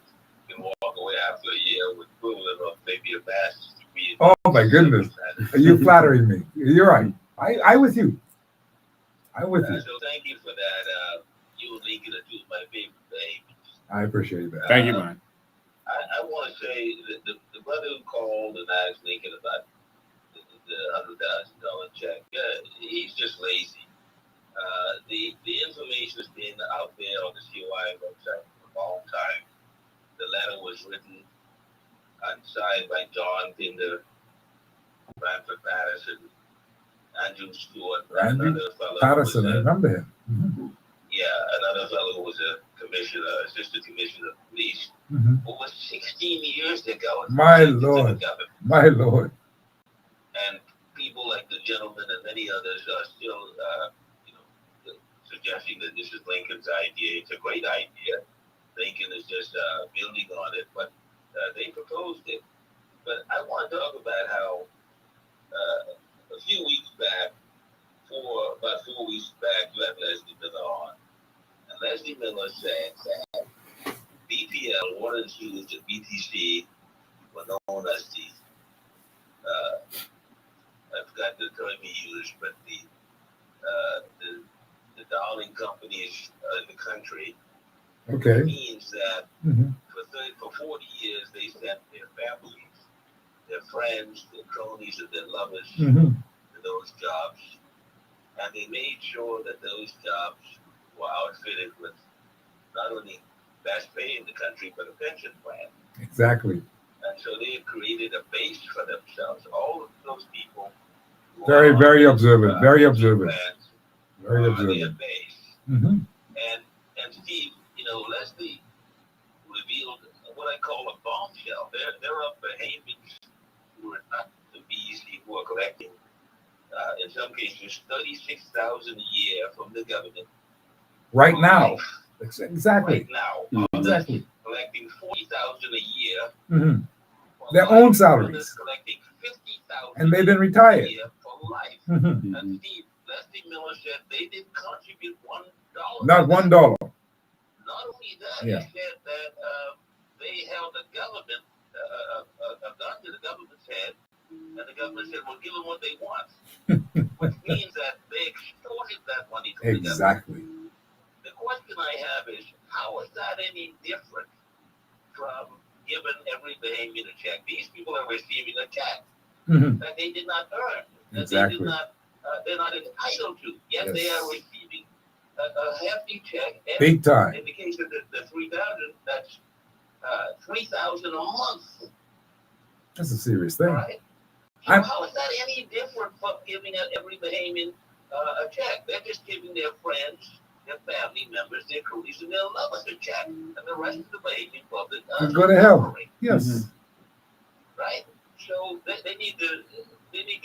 can walk away after a year with equivalent of maybe a master's degree. Oh my goodness. Are you flattering me? You're right. I with you. I'm with you. So thank you for that. You and Lincoln are two of my favorite babies. I appreciate that. Thank you, man. I want to say that the brother who called and asked Lincoln about the $100,000 check, he's just lazy. The information has been out there on the COI website for a long time. The letter was written and signed by John Pinder, Bradford Patterson, Andrew Stewart, another fellow. Patterson, I remember him. Mm-hmm. Yeah, another fellow who was a commissioner, assistant commissioner of police, over 16 years ago. My Lord. My Lord. And people like the gentleman and many others are still, suggesting that this is Lincoln's idea. It's a great idea. Lincoln is just building on it, but they proposed it. But I want to talk about how a few weeks back, about 4 weeks back, you had Leslie Miller on. And Leslie Miller said that BPL, water and sewage, and BTC were known as the, I forgot the term he used, but the darling companies in the country. Okay. It means that for 40 years, they sent their families, their friends, their cronies, and their lovers Mm-hmm. to those jobs. And they made sure that those jobs were outfitted with not only best pay in the country, but a pension plan. Exactly. And so they created a base for themselves. All of those people who Very, are on very these, observant. Very pension observant. plans Very are their observant. base. Mm-hmm. And Steve, Leslie revealed what I call a bombshell. There are Bahamians who are not the Beasley who are collecting, in some cases, $36,000 a year from the government. Right for now. life. Exactly. Right now. Mhm. Exactly. Collecting $40,000 a year. Mm-hmm. For Their life. own salaries. Others collecting $50,000 And they've been a retired. year for life. Mm-hmm. And Steve, Leslie Miller said they didn't contribute $1. Not to that. $1. Not only that, Yeah. he said that they held a government, a gun to the government's head, and the government said, "Well, give them what they want," which means that they extorted that money from the government. Exactly. The question I have is, how is that any different from giving every Bahamian a check? These people are receiving a check Mm-hmm. that they did not earn, that Exactly. they're not entitled to, yet Yes. they are receiving a hefty check. And Big time. in the case of the 3,000, that's $3,000 a month. That's a serious thing. Right? So I'm- how is that any different from giving every Bahamian a check? They're just giving their friends, their family members, their cronies, and their lovers a check, and the rest of the Bahamian public To go to hell. suffering, Yes. right? So they need to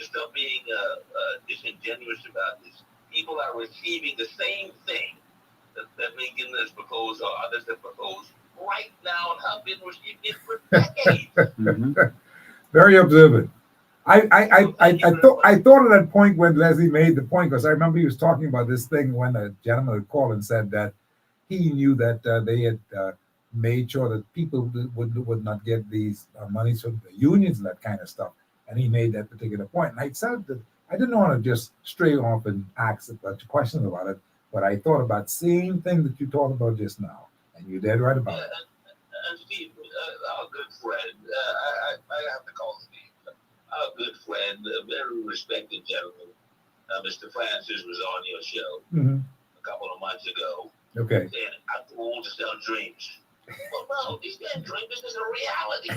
stop being disingenuous about this. People are receiving the same thing that Lincoln has proposed or others have proposed right now and have been receiving it for decades. Mhm. Very observant. I thought of that point when Leslie made the point, because I remember he was talking about this thing when a gentleman had called and said that he knew that they had made sure that people would not get these monies from the unions and that kind of stuff. And he made that particular point. And I said that I didn't want to just stray off and ask a bunch of questions about it, but I thought about the same thing that you talked about just now. And you're dead right about it. And Steve, our good friend, I have to call him Steve, our good friend, a very respected gentleman, Mr. Francis, was on your show Mm-hmm. a couple of months ago, Okay. saying, "I'm too old to sell dreams." Well, no, these damn dreams, this is a reality.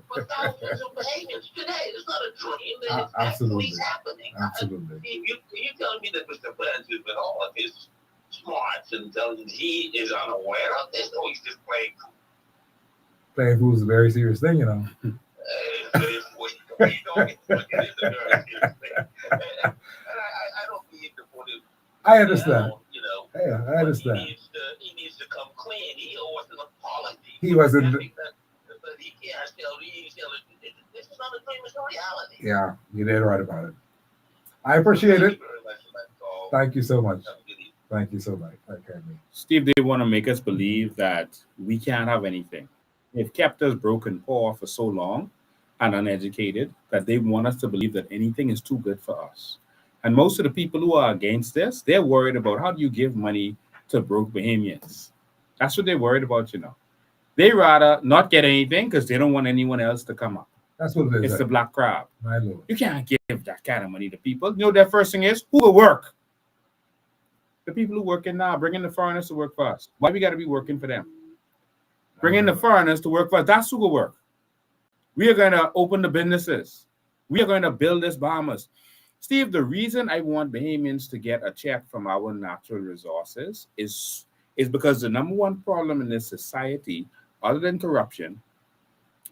For thousands of Bahamians today, it's not a dream. It's Absolutely. actually happening. Absolutely. Steve, you telling me that Mr. Francis, with all of his smarts and intelligence, he is unaware of this, or he's just playing cool? Playing fool is a very serious thing, you know. It is a very serious thing. And I don't mean to put him I understand. down, you know. Yeah, I but understand. He needs to come clean. He owes an apology. He wasn't- But he can't tell it. This is not a dream, it's a reality. Yeah, you're dead right about it. I appreciate Thank it. you very much for that call. Thank you so much. Have a good evening. Thank you so much. Okay, me. Steve, they want to make us believe that we can't have anything. They've kept us broke and poor for so long and uneducated that they want us to believe that anything is too good for us. And most of the people who are against this, they're worried about how do you give money to broke Bahamians. That's what they're worried about, you know. They rather not get anything because they don't want anyone else to come up. That's what it is. It's the black crowd. My lord. You can't give that kind of money to people. You know, their first thing is, who will work? The people who work in now, bring in the foreigners to work for us. Why we got to be working for them? Bring in the foreigners to work for us. That's who will work. We are going to open the businesses. We are going to build this Bahamas. Steve, the reason I want Bahamians to get a check from our natural resources is because the number one problem in this society, other than corruption,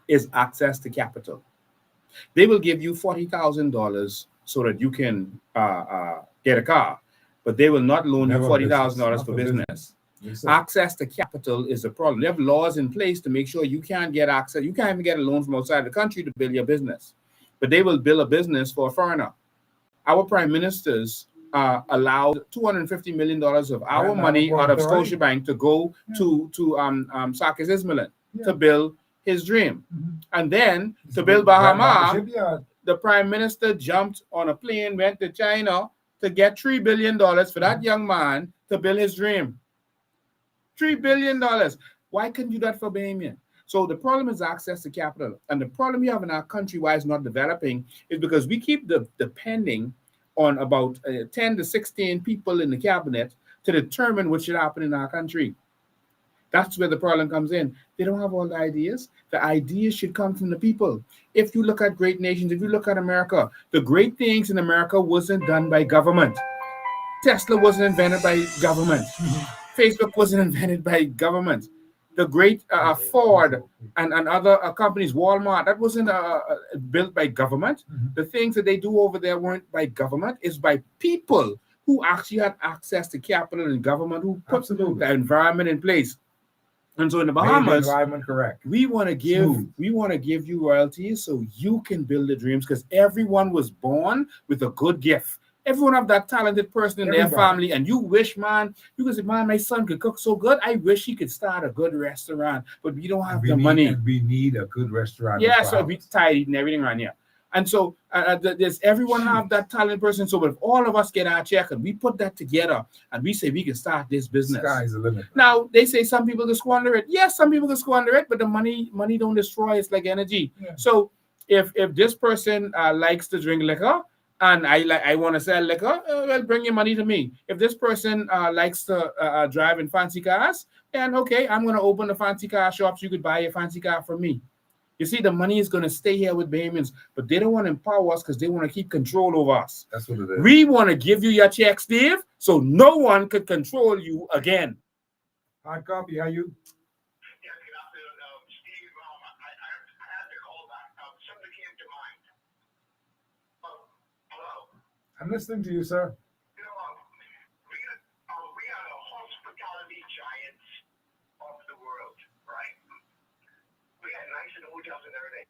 is access to capital. They will give you $40,000 so that you can get a car, but they will not loan you Never $40,000 business, for not for business. Yes, sir. Access to capital is a problem. They have laws in place to make sure you can't get access. You can't even get a loan from outside the country to build your business, but they will build a business for a foreigner. Our prime ministers allowed $250 million of our Right now, money out of right. Scotiabank to go to Sarkis Ismailin to build his dream. Mhm. And then to build Bahama, the prime minister jumped on a plane, went to China to get $3 billion for that young man to build his dream. $3 billion. Why couldn't you do that for Bahamian? So the problem is access to capital. And the problem you have in our country why it's not developing is because we keep depending on about 10 to 16 people in the cabinet to determine what should happen in our country. That's where the problem comes in. They don't have all the ideas. The ideas should come from the people. If you look at great nations, if you look at America, the great things in America wasn't done by government. Tesla wasn't invented by government. Facebook wasn't invented by government. The great Ford and other companies, Walmart, that wasn't built by government. The things that they do over there weren't by government. It's by people who actually had access to capital and government who put the environment in place. And so in the Bahamas, correct. we want to give you royalties so you can build the dreams because everyone was born with a good gift. Everyone have that talented person in their family, and you wish, man, you can say, man, my son could cook so good. I wish he could start a good restaurant, but we don't have the money. And we need a good restaurant. Yeah, so we tired eating everything around here. And so there's everyone have that talented person. So if all of us get our check and we put that together and we say we can start this business. Sky's the limit. Now they say some people can squander it. Yes, some people can squander it, but the money don't destroy. It's like energy. Yeah. So if this person likes to drink liquor and I want to sell liquor, well, bring your money to me. If this person likes to drive in fancy cars, and okay, I'm going to open a fancy car shop so you could buy a fancy car from me. You see, the money is going to stay here with Bahamians, but they don't want to empower us because they want to keep control over us. That's what it is. We want to give you your check, Steve, so no one could control you again. Hard copy, how you? Yeah, good afternoon, Steve. I had to call back. Something came to mind. Hello? I'm listening to you, sir. You know, we are the hospitality giants of the world, right? We had nice in hotels and everything.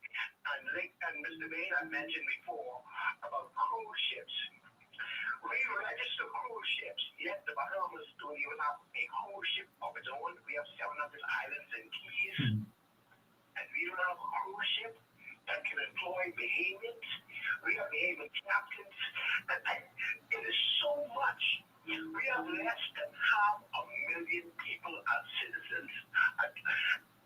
And Mr. Bain, I mentioned before about cruise ships. We register cruise ships, yet the Bahamas don't even have a cruise ship of its own. We have 700 islands and keys. And we don't have a cruise ship that can employ Bahamians. We have Bahamian captains. And it is so much. We have less than 500,000 people as citizens.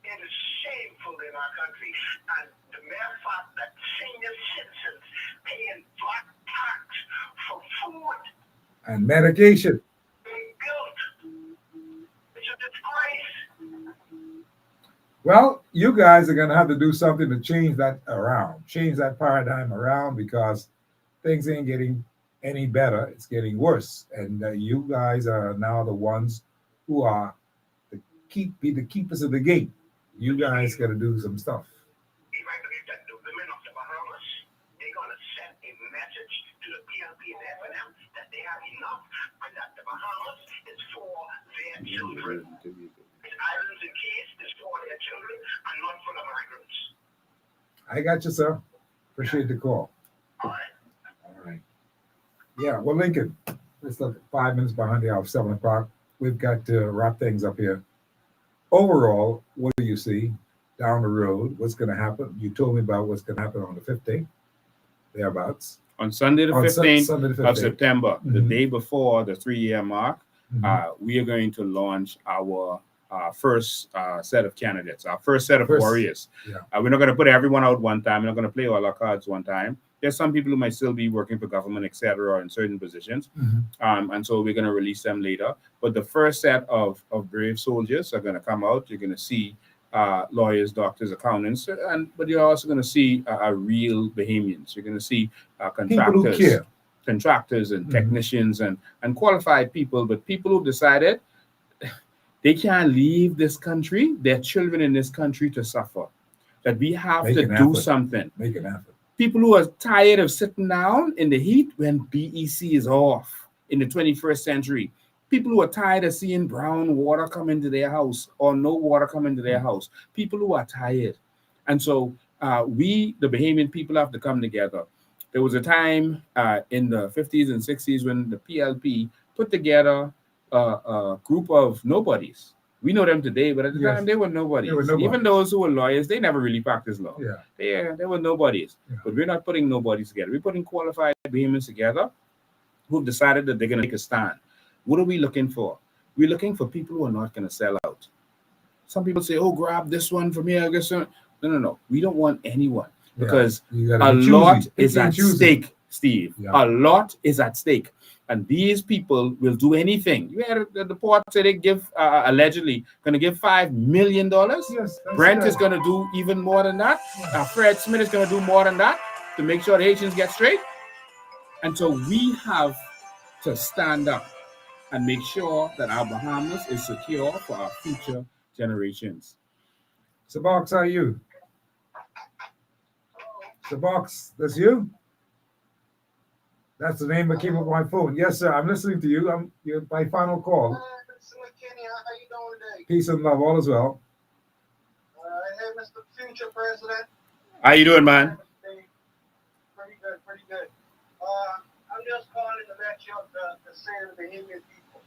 It is shameful in our country, and the mere fact that senior citizens paying black tax for food and medication. being built. It's a disgrace. Well, you guys are going to have to do something to change that paradigm around because things ain't getting any better. It's getting worse. And you guys are now the ones who are the keepers of the gate. You guys got to do some stuff. The women of the Bahamas, they're going to send a message to the PLP and FNM that they have enough and that the Bahamas is for their children. The islands and keys is for their children and not for the migrants. I got you, sir. Appreciate the call. All right. All right. Yeah, well, Lincoln, let's look at 5 minutes behind the hour, 7 o'clock. We've got to wrap things up here. Overall, what do you see down the road? What's going to happen? You told me about what's going to happen on the 15th, thereabouts. On Sunday the 15th of September, the Mhm. day before the 3-year mark, Mhm. we are going to launch our first set of candidates, our first set of warriors. Yeah. We're not going to put everyone out one time. We're not going to play all our cards one time. There's some people who might still be working for government, etc., in certain positions. Mhm. And so we're going to release them later. But the first set of brave soldiers are going to come out. You're going to see lawyers, doctors, accountants, but you're also going to see real Bahamians. You're going to see contractors and technicians and qualified people, but people who've decided they can't leave this country, their children in this country to suffer. That we have to do something. Make it happen. People who are tired of sitting down in the heat when BEC is off in the 21st century. People who are tired of seeing brown water come into their house or no water come into their house. People who are tired. And so we, the Bahamian people, have to come together. There was a time in the 50s and 60s when the PLP put together a group of nobodies. We know them today, but at the time they were nobodies. Even those who were lawyers, they never really practiced law. Yeah. They were nobodies. Yeah. But we're not putting nobodies together. We're putting qualified Bahamians together who've decided that they're going to take a stand. What are we looking for? We're looking for people who are not going to sell out. some people say, "Oh, grab this one from here." I guess no, no, no. We don't want anyone Yeah, because you gotta a be lot choosy. is Picky and at choosy. stake, Steve. Yeah. A lot is at stake, and these people will do anything. You heard the port say they give allegedly going to give $5 million. Yes, I Brent see is that. going to do even more than that. Fred Smith is going to do more than that to make sure the Haitians get straight. And so we have to stand up and make sure that our Bahamas is secure for our future generations. Sabox, how are you? Sabox, that's you? That's the name I keep on my phone. Yes, sir. I'm listening to you. You're my final call. Mr. Mckinney, how you doing today? Peace and love, all as well. Hey, Mr. Future President. How you doing, man? Pretty good, pretty good. I'm just calling to let you the say of the Bahamian people.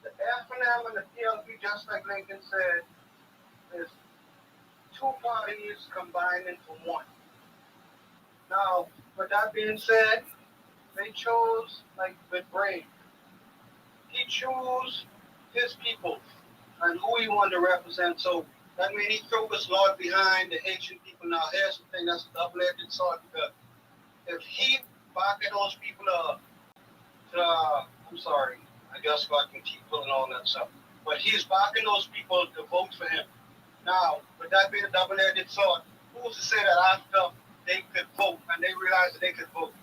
The FNM and the PLP, just like Lincoln said, is two parties combined into one. Now, with that being said, they chose like with Brave. He chose his people and who he wanted to represent. So that means he threw his lot behind the Haitian people. Now here's the thing, that's a double-edged sword, because if he backing those people I'm sorry, I just got to keep pulling on that stuff. But he's backing those people to vote for him. Now, with that being a double-edged sword, who's to say that after they could vote and they realize that they could vote,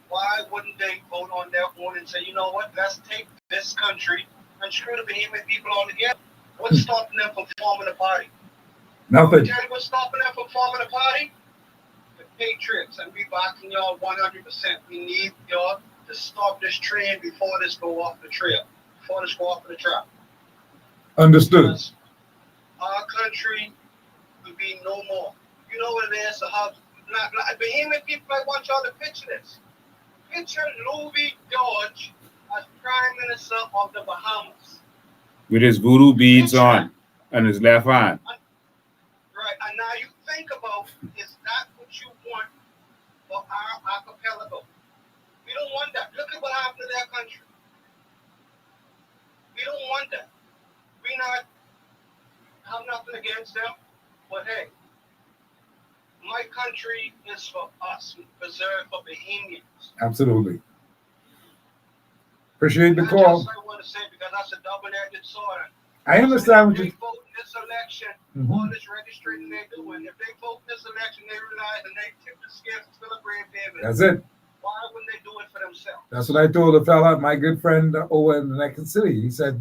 why wouldn't they vote on their own and say, you know what, let's take this country and screw the Bahamian people all together? What's stopping them from forming a party? Nothing. Tell you what's stopping them from forming a party? The Patriots, and we backing y'all 100%. We need y'all to stop this train before this go off the trail, before this go off the track. Understood. Because our country will be no more. You know what it is to have, Bahamian people, I want y'all to picture this. Picture Louis George as Prime Minister of the Bahamas. With his voodoo beads on and his left hand. Right, and now you think about, is that what you want for our archipelago? We don't want that. Look at what happened to that country. We don't want that. We not have nothing against them, but hey, my country is for us, preserved for Bahamians. Absolutely. Appreciate the That's call. just what I want to say, because that's a double-edged sword. I understand what If you. they vote in this election, Mhm. all this registration they're doing, if they vote in this election, they realize and they tip the scales to Philip Grave David, That's it. why wouldn't they do it for themselves? That's what I told a fella, my good friend over in the next city. He said,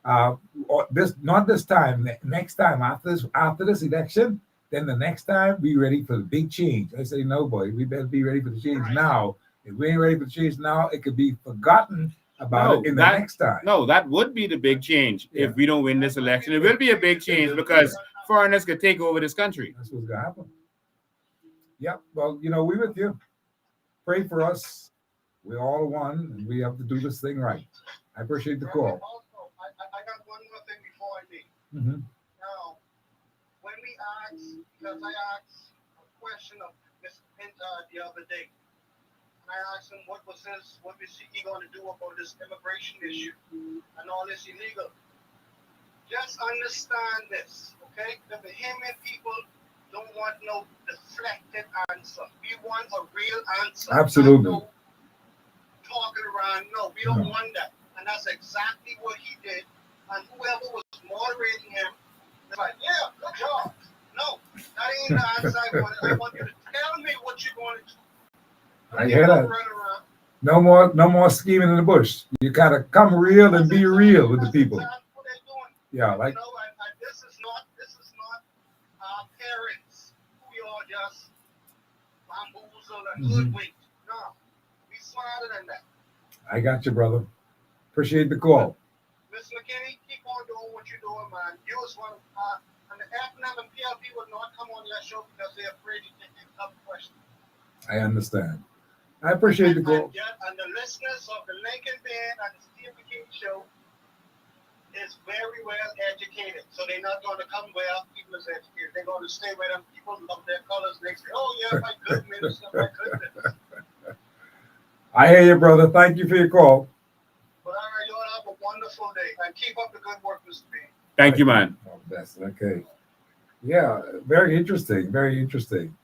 not this time, next time after this election, then the next time be ready for the big change. I say, no, boy, we better be ready for the change now. If we ain't ready for the change now, it could be forgotten about it in the next time. No, that would be the big change if we don't win this election. It will be a big change because foreigners could take over this country. That's what's gonna happen. Yep. Well, we with you. Pray for us. We're all one, and we have to do this thing right. I appreciate the call. Also, I got one more thing before I leave. Mm-hmm. Now, when we asked, because I asked a question of Mr. Pinta the other day, and I asked him what was he going to do about this immigration issue and all this illegal. Just understand this, okay? The Bahamian people don't want no deflected answer. We want a real answer. Absolutely. Not no talking around. No, we don't want that. And that's exactly what he did. And whoever was moderating him, they're like, yeah, good job. No, that ain't the answer I wanted. I want you to tell me what you're going to do. I hear that. No more scheming in the bush. You gotta come real and be real with the people. Yeah, like this is not our parents who we all just bamboozle and hoodwink. No, we smarter than that. I got you, brother. Appreciate the call. Mr. Mckinney, keep on doing what you're doing, man. You was one and the FNM and PLP would not come on your show because they're afraid to get you tough questions. I understand. I appreciate the call. And the listeners of the Lincoln Band and the Steve McKinney show is very well educated. So they're not going to come where people is educated. They're going to stay where them people love their colors. They say, oh, yeah, my good minister, my goodness. I hear you, brother. Thank you for your call. But all right, y'all have a wonderful day. And keep up the good work, Mr. B. Thank you, man. Oh, that's okay. Yeah, very interesting. Very interesting.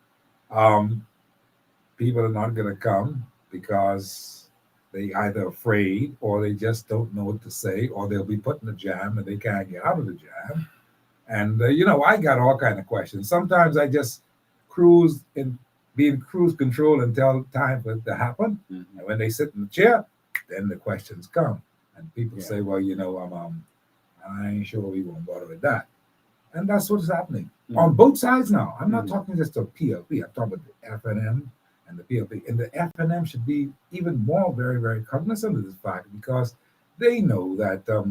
People are not going to come because they either afraid or they just don't know what to say, or they'll be put in a jam and they can't get out of the jam. And I got all kind of questions. Sometimes I just cruise and be in cruise control until time for it to happen. Mhm. And when they sit in the chair, then the questions come. And people Yeah. say, well, I ain't sure we won't bother with that. And that's what's happening on both sides now. I'm not talking just of PLP. I'm talking about the FNM and the PLP. And the FNM should be even more very, very cognizant of this fact because they know that they're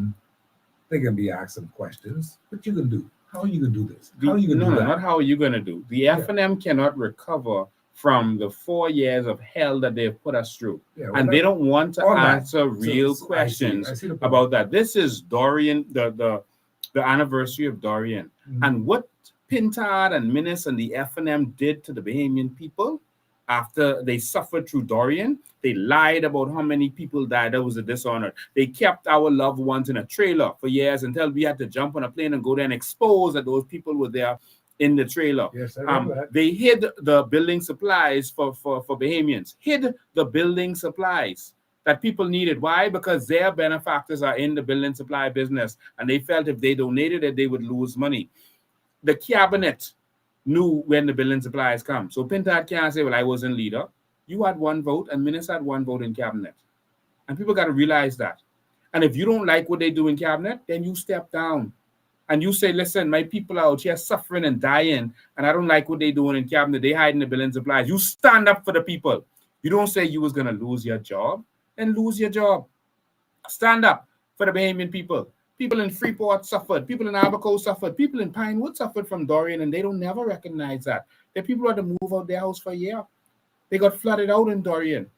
going to be asked some questions. What you going to do? How are you going to do this? How are you going to No, do that? not how are you going to do. The FNM cannot recover from the 4 years of hell that they've put us through. Yeah, And they don't want to all that. answer real So questions I see the point. about that. This is Dorian, the anniversary of Dorian. Mhm. And what Pintard and Minnis and the FNM did to the Bahamian people after they suffered through Dorian, they lied about how many people died. That was a dishonor. They kept our loved ones in a trailer for years until we had to jump on a plane and go there and expose that those people were there in the trailer. Yes, I remember that. They hid the building supplies for Bahamians, hid the building supplies that people needed. Why? Because their benefactors are in the building supply business, and they felt if they donated it, they would lose money. The cabinet knew when the building supplies come. So Pintard can't say, well, I wasn't leader. You had one vote, and Minister had one vote in cabinet. And people got to realize that. And if you don't like what they do in cabinet, then you step down. And you say, listen, my people are out here suffering and dying, and I don't like what they're doing in cabinet. They hiding the building supplies. You stand up for the people. You don't say you was going to lose your job, then lose your job. Stand up for the Bahamian people. People in Freeport suffered. People in Abaco suffered. People in Pinewood suffered from Dorian, and they don't never recognize that. The people had to move out their house for a year. They got flooded out in Dorian.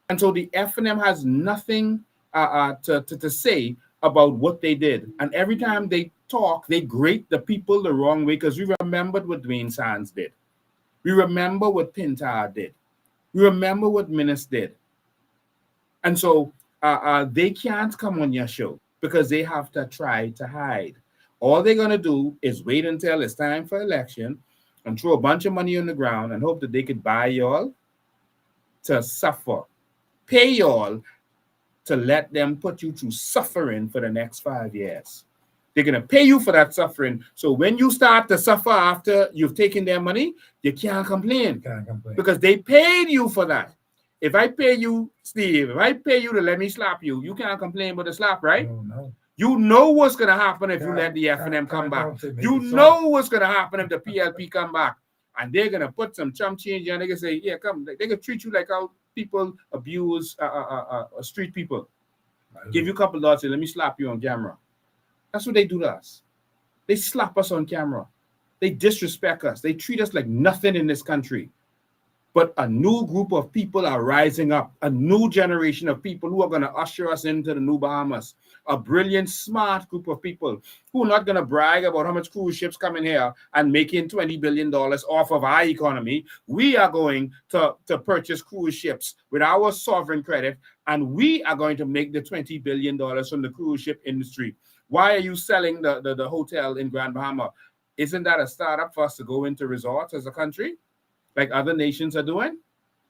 And so the FNM has nothing to say about what they did. And every time they talk, they grate the people the wrong way because we remembered what Dwayne Sands did. We remember what Pintard did. We remember what Minnis did. And so they can't come on your show because they have to try to hide. All they're going to do is wait until it's time for election and throw a bunch of money on the ground and hope that they could buy y'all to suffer, pay y'all to let them put you through suffering for the next 5 years. They're going to pay you for that suffering. So when you start to suffer after you've taken their money, you can't complain. Because they paid you for that. If I pay you, Steve, if I pay you to let me slap you, you can't complain about the slap, right? No. You know what's going to happen if you let the FNM come back. You know what's going to happen if the PLP come back. And they're going to put some chump change and they're going to say, yeah, come. They're going to treat you like how people abuse street people. Give you a couple dollars and let me slap you on camera. That's what they do to us. They slap us on camera. They disrespect us. They treat us like nothing in this country. But a new group of people are rising up, a new generation of people who are going to usher us into the new Bahamas, a brilliant, smart group of people who are not going to brag about how much cruise ships come in here and making $20 billion off of our economy. We are going to purchase cruise ships with our sovereign credit, and we are going to make the $20 billion from the cruise ship industry. Why are you selling the hotel in Grand Bahama? Isn't that a startup for us to go into resorts as a country? Like other nations are doing?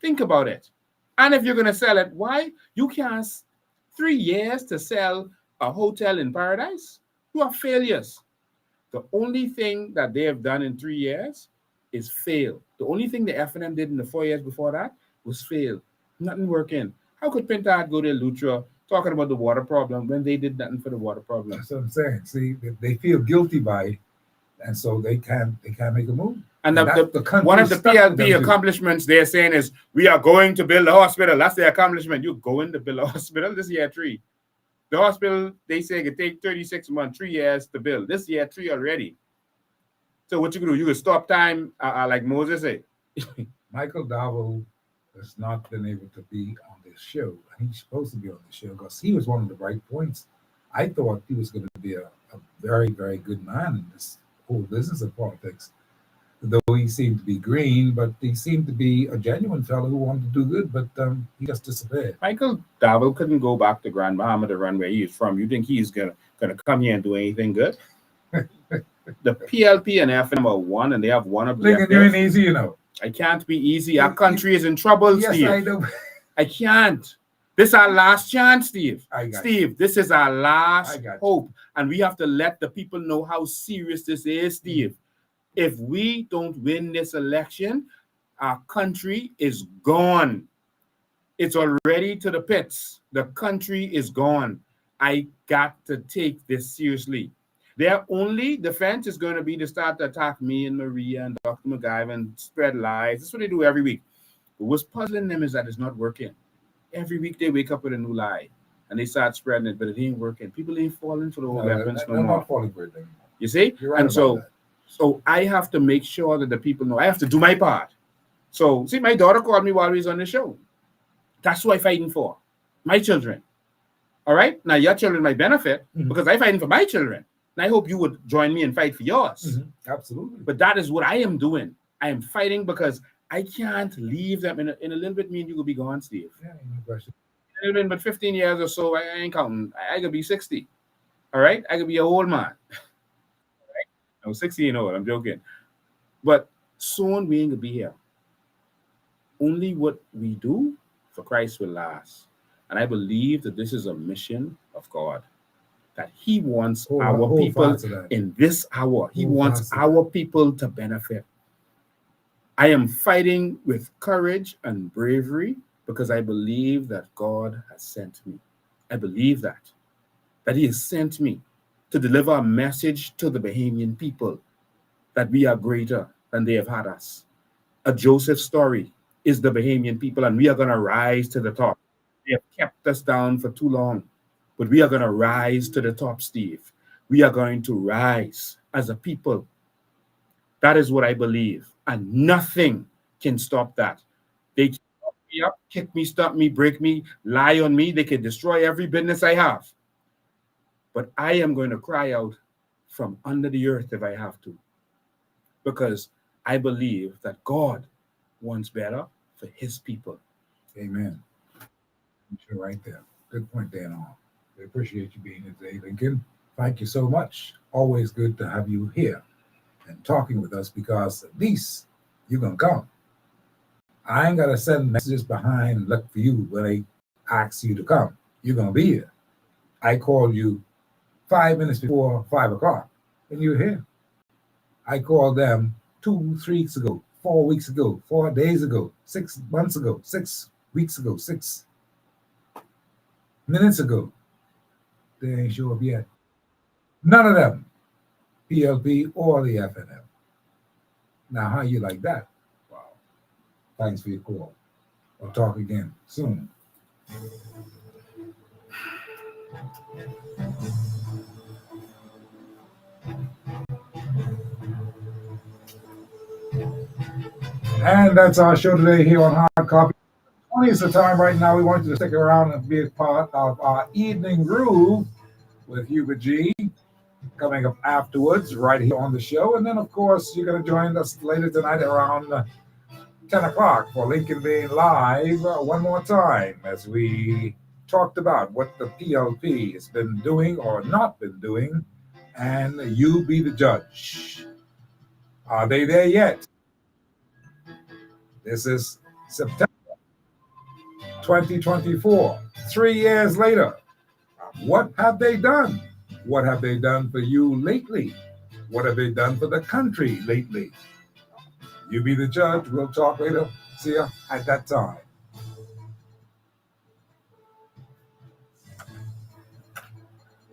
Think about it. And if you're going to sell it, why? You can't 3 years to sell a hotel in paradise? You are failures. The only thing that they have done in 3 years is fail. The only thing the FNM did in the 4 years before that was fail. Nothing working. How could Pintard go to Lutra talking about the water problem when they did nothing for the water problem? That's what I'm saying. See, they feel guilty by it, and so they can't make a move. And one of the PLP accomplishments they're saying is, we are going to build a hospital. That's the accomplishment. You're going to build a hospital this year 3. The hospital, they say, it could take 36 months, 3 years to build. This year 3 already. So what you can do? You can stop time like Moses said. Michael Davo has not been able to be on this show. And he's supposed to be on the show because he was one of the bright points. I thought he was going to be a very, very good man in this whole business of politics. though he seemed to be green, but he seemed to be a genuine fellow who wanted to do good, but he just disappeared. Michael Dowell couldn't go back to Grand Bahama to run where he is from. You think he's gonna come here and do anything good? The PLP and FNM are one, and they have one objective. Lincoln, you ain't easy, you know. I can't be easy. Our country is in trouble, Yes, Steve. I know. I can't. This is our last chance, Steve. I This is our last got you. hope. And we have to let the people know how serious this is, Steve. If we don't win this election, our country is gone. It's already to the pits. The country is gone. I got to take this seriously. Their only defense is going to be to start to attack me and Maria and Dr. McGive and spread lies. That's what they do every week. But what's puzzling them is that it's not working. Every week they wake up with a new lie and they start spreading it, but it ain't working. People ain't falling for the old weapons no they're more. not falling for it anymore. You see? You're right And about that. so I have to make sure that the people know I have to do my part. So see, my daughter called me while we was on the show. That's who I'm fighting for. My children. All right? Now your children might benefit because I'm fighting for my children. And I hope you would join me and fight for yours. Absolutely. But that is what I am doing. I am fighting because I can't leave them in a little bit. Me and you will be gone, Steve. Yeah, no question. In a little bit, 15 years or so, I ain't counting. I could be 60. All right? I could be an old man. All right? No, 60 ain't old. I'm joking. But soon we ain't gonna be here. Only what we do for Christ will last. And I believe that this is a mission of God. That He wants our people in this hour. He wants our people to benefit. I am fighting with courage and bravery because I believe that God has sent me. I believe that He has sent me to deliver a message to the Bahamian people that we are greater than they have had us. A Joseph story is the Bahamian people, and we are going to rise to the top. They have kept us down for too long. But we are going to rise to the top, Steve. We are going to rise as a people. That is what I believe. And nothing can stop that. They can lock me up, kick me, stop me, break me, lie on me. They can destroy every business I have. But I am going to cry out from under the earth if I have to. Because I believe that God wants better for His people. Amen. You're right there. Good point, Dan. We appreciate you being here today, Lincoln. Thank you so much. Always good to have you here and talking with us because at least you're going to come. I ain't got to send messages behind and look for you when they ask you to come. You're going to be here. I called you 5 minutes before 5 o'clock and you're here. I called them 2, 3 weeks ago, 4 weeks ago, 4 days ago, 6 months ago, 6 weeks ago, 6 minutes ago. They ain't show up yet. None of them, PLP or the FNM. Now, how you like that? Wow. Thanks for your call. We'll talk again soon. And that's our show today here on Hard Copy. 20 is the time right now. We want you to stick around and be a part of our evening groove with Hubert G. Coming up afterwards, right here on the show. And then, of course, you're going to join us later tonight around 10 o'clock for Lincoln Being Live one more time as we talked about what the PLP has been doing or not been doing, and you be the judge. Are they there yet? This is September 2024, 3 years later. What have they done? What have they done for you lately? What have they done for the country lately? You be the judge. We'll talk later. See ya at that time.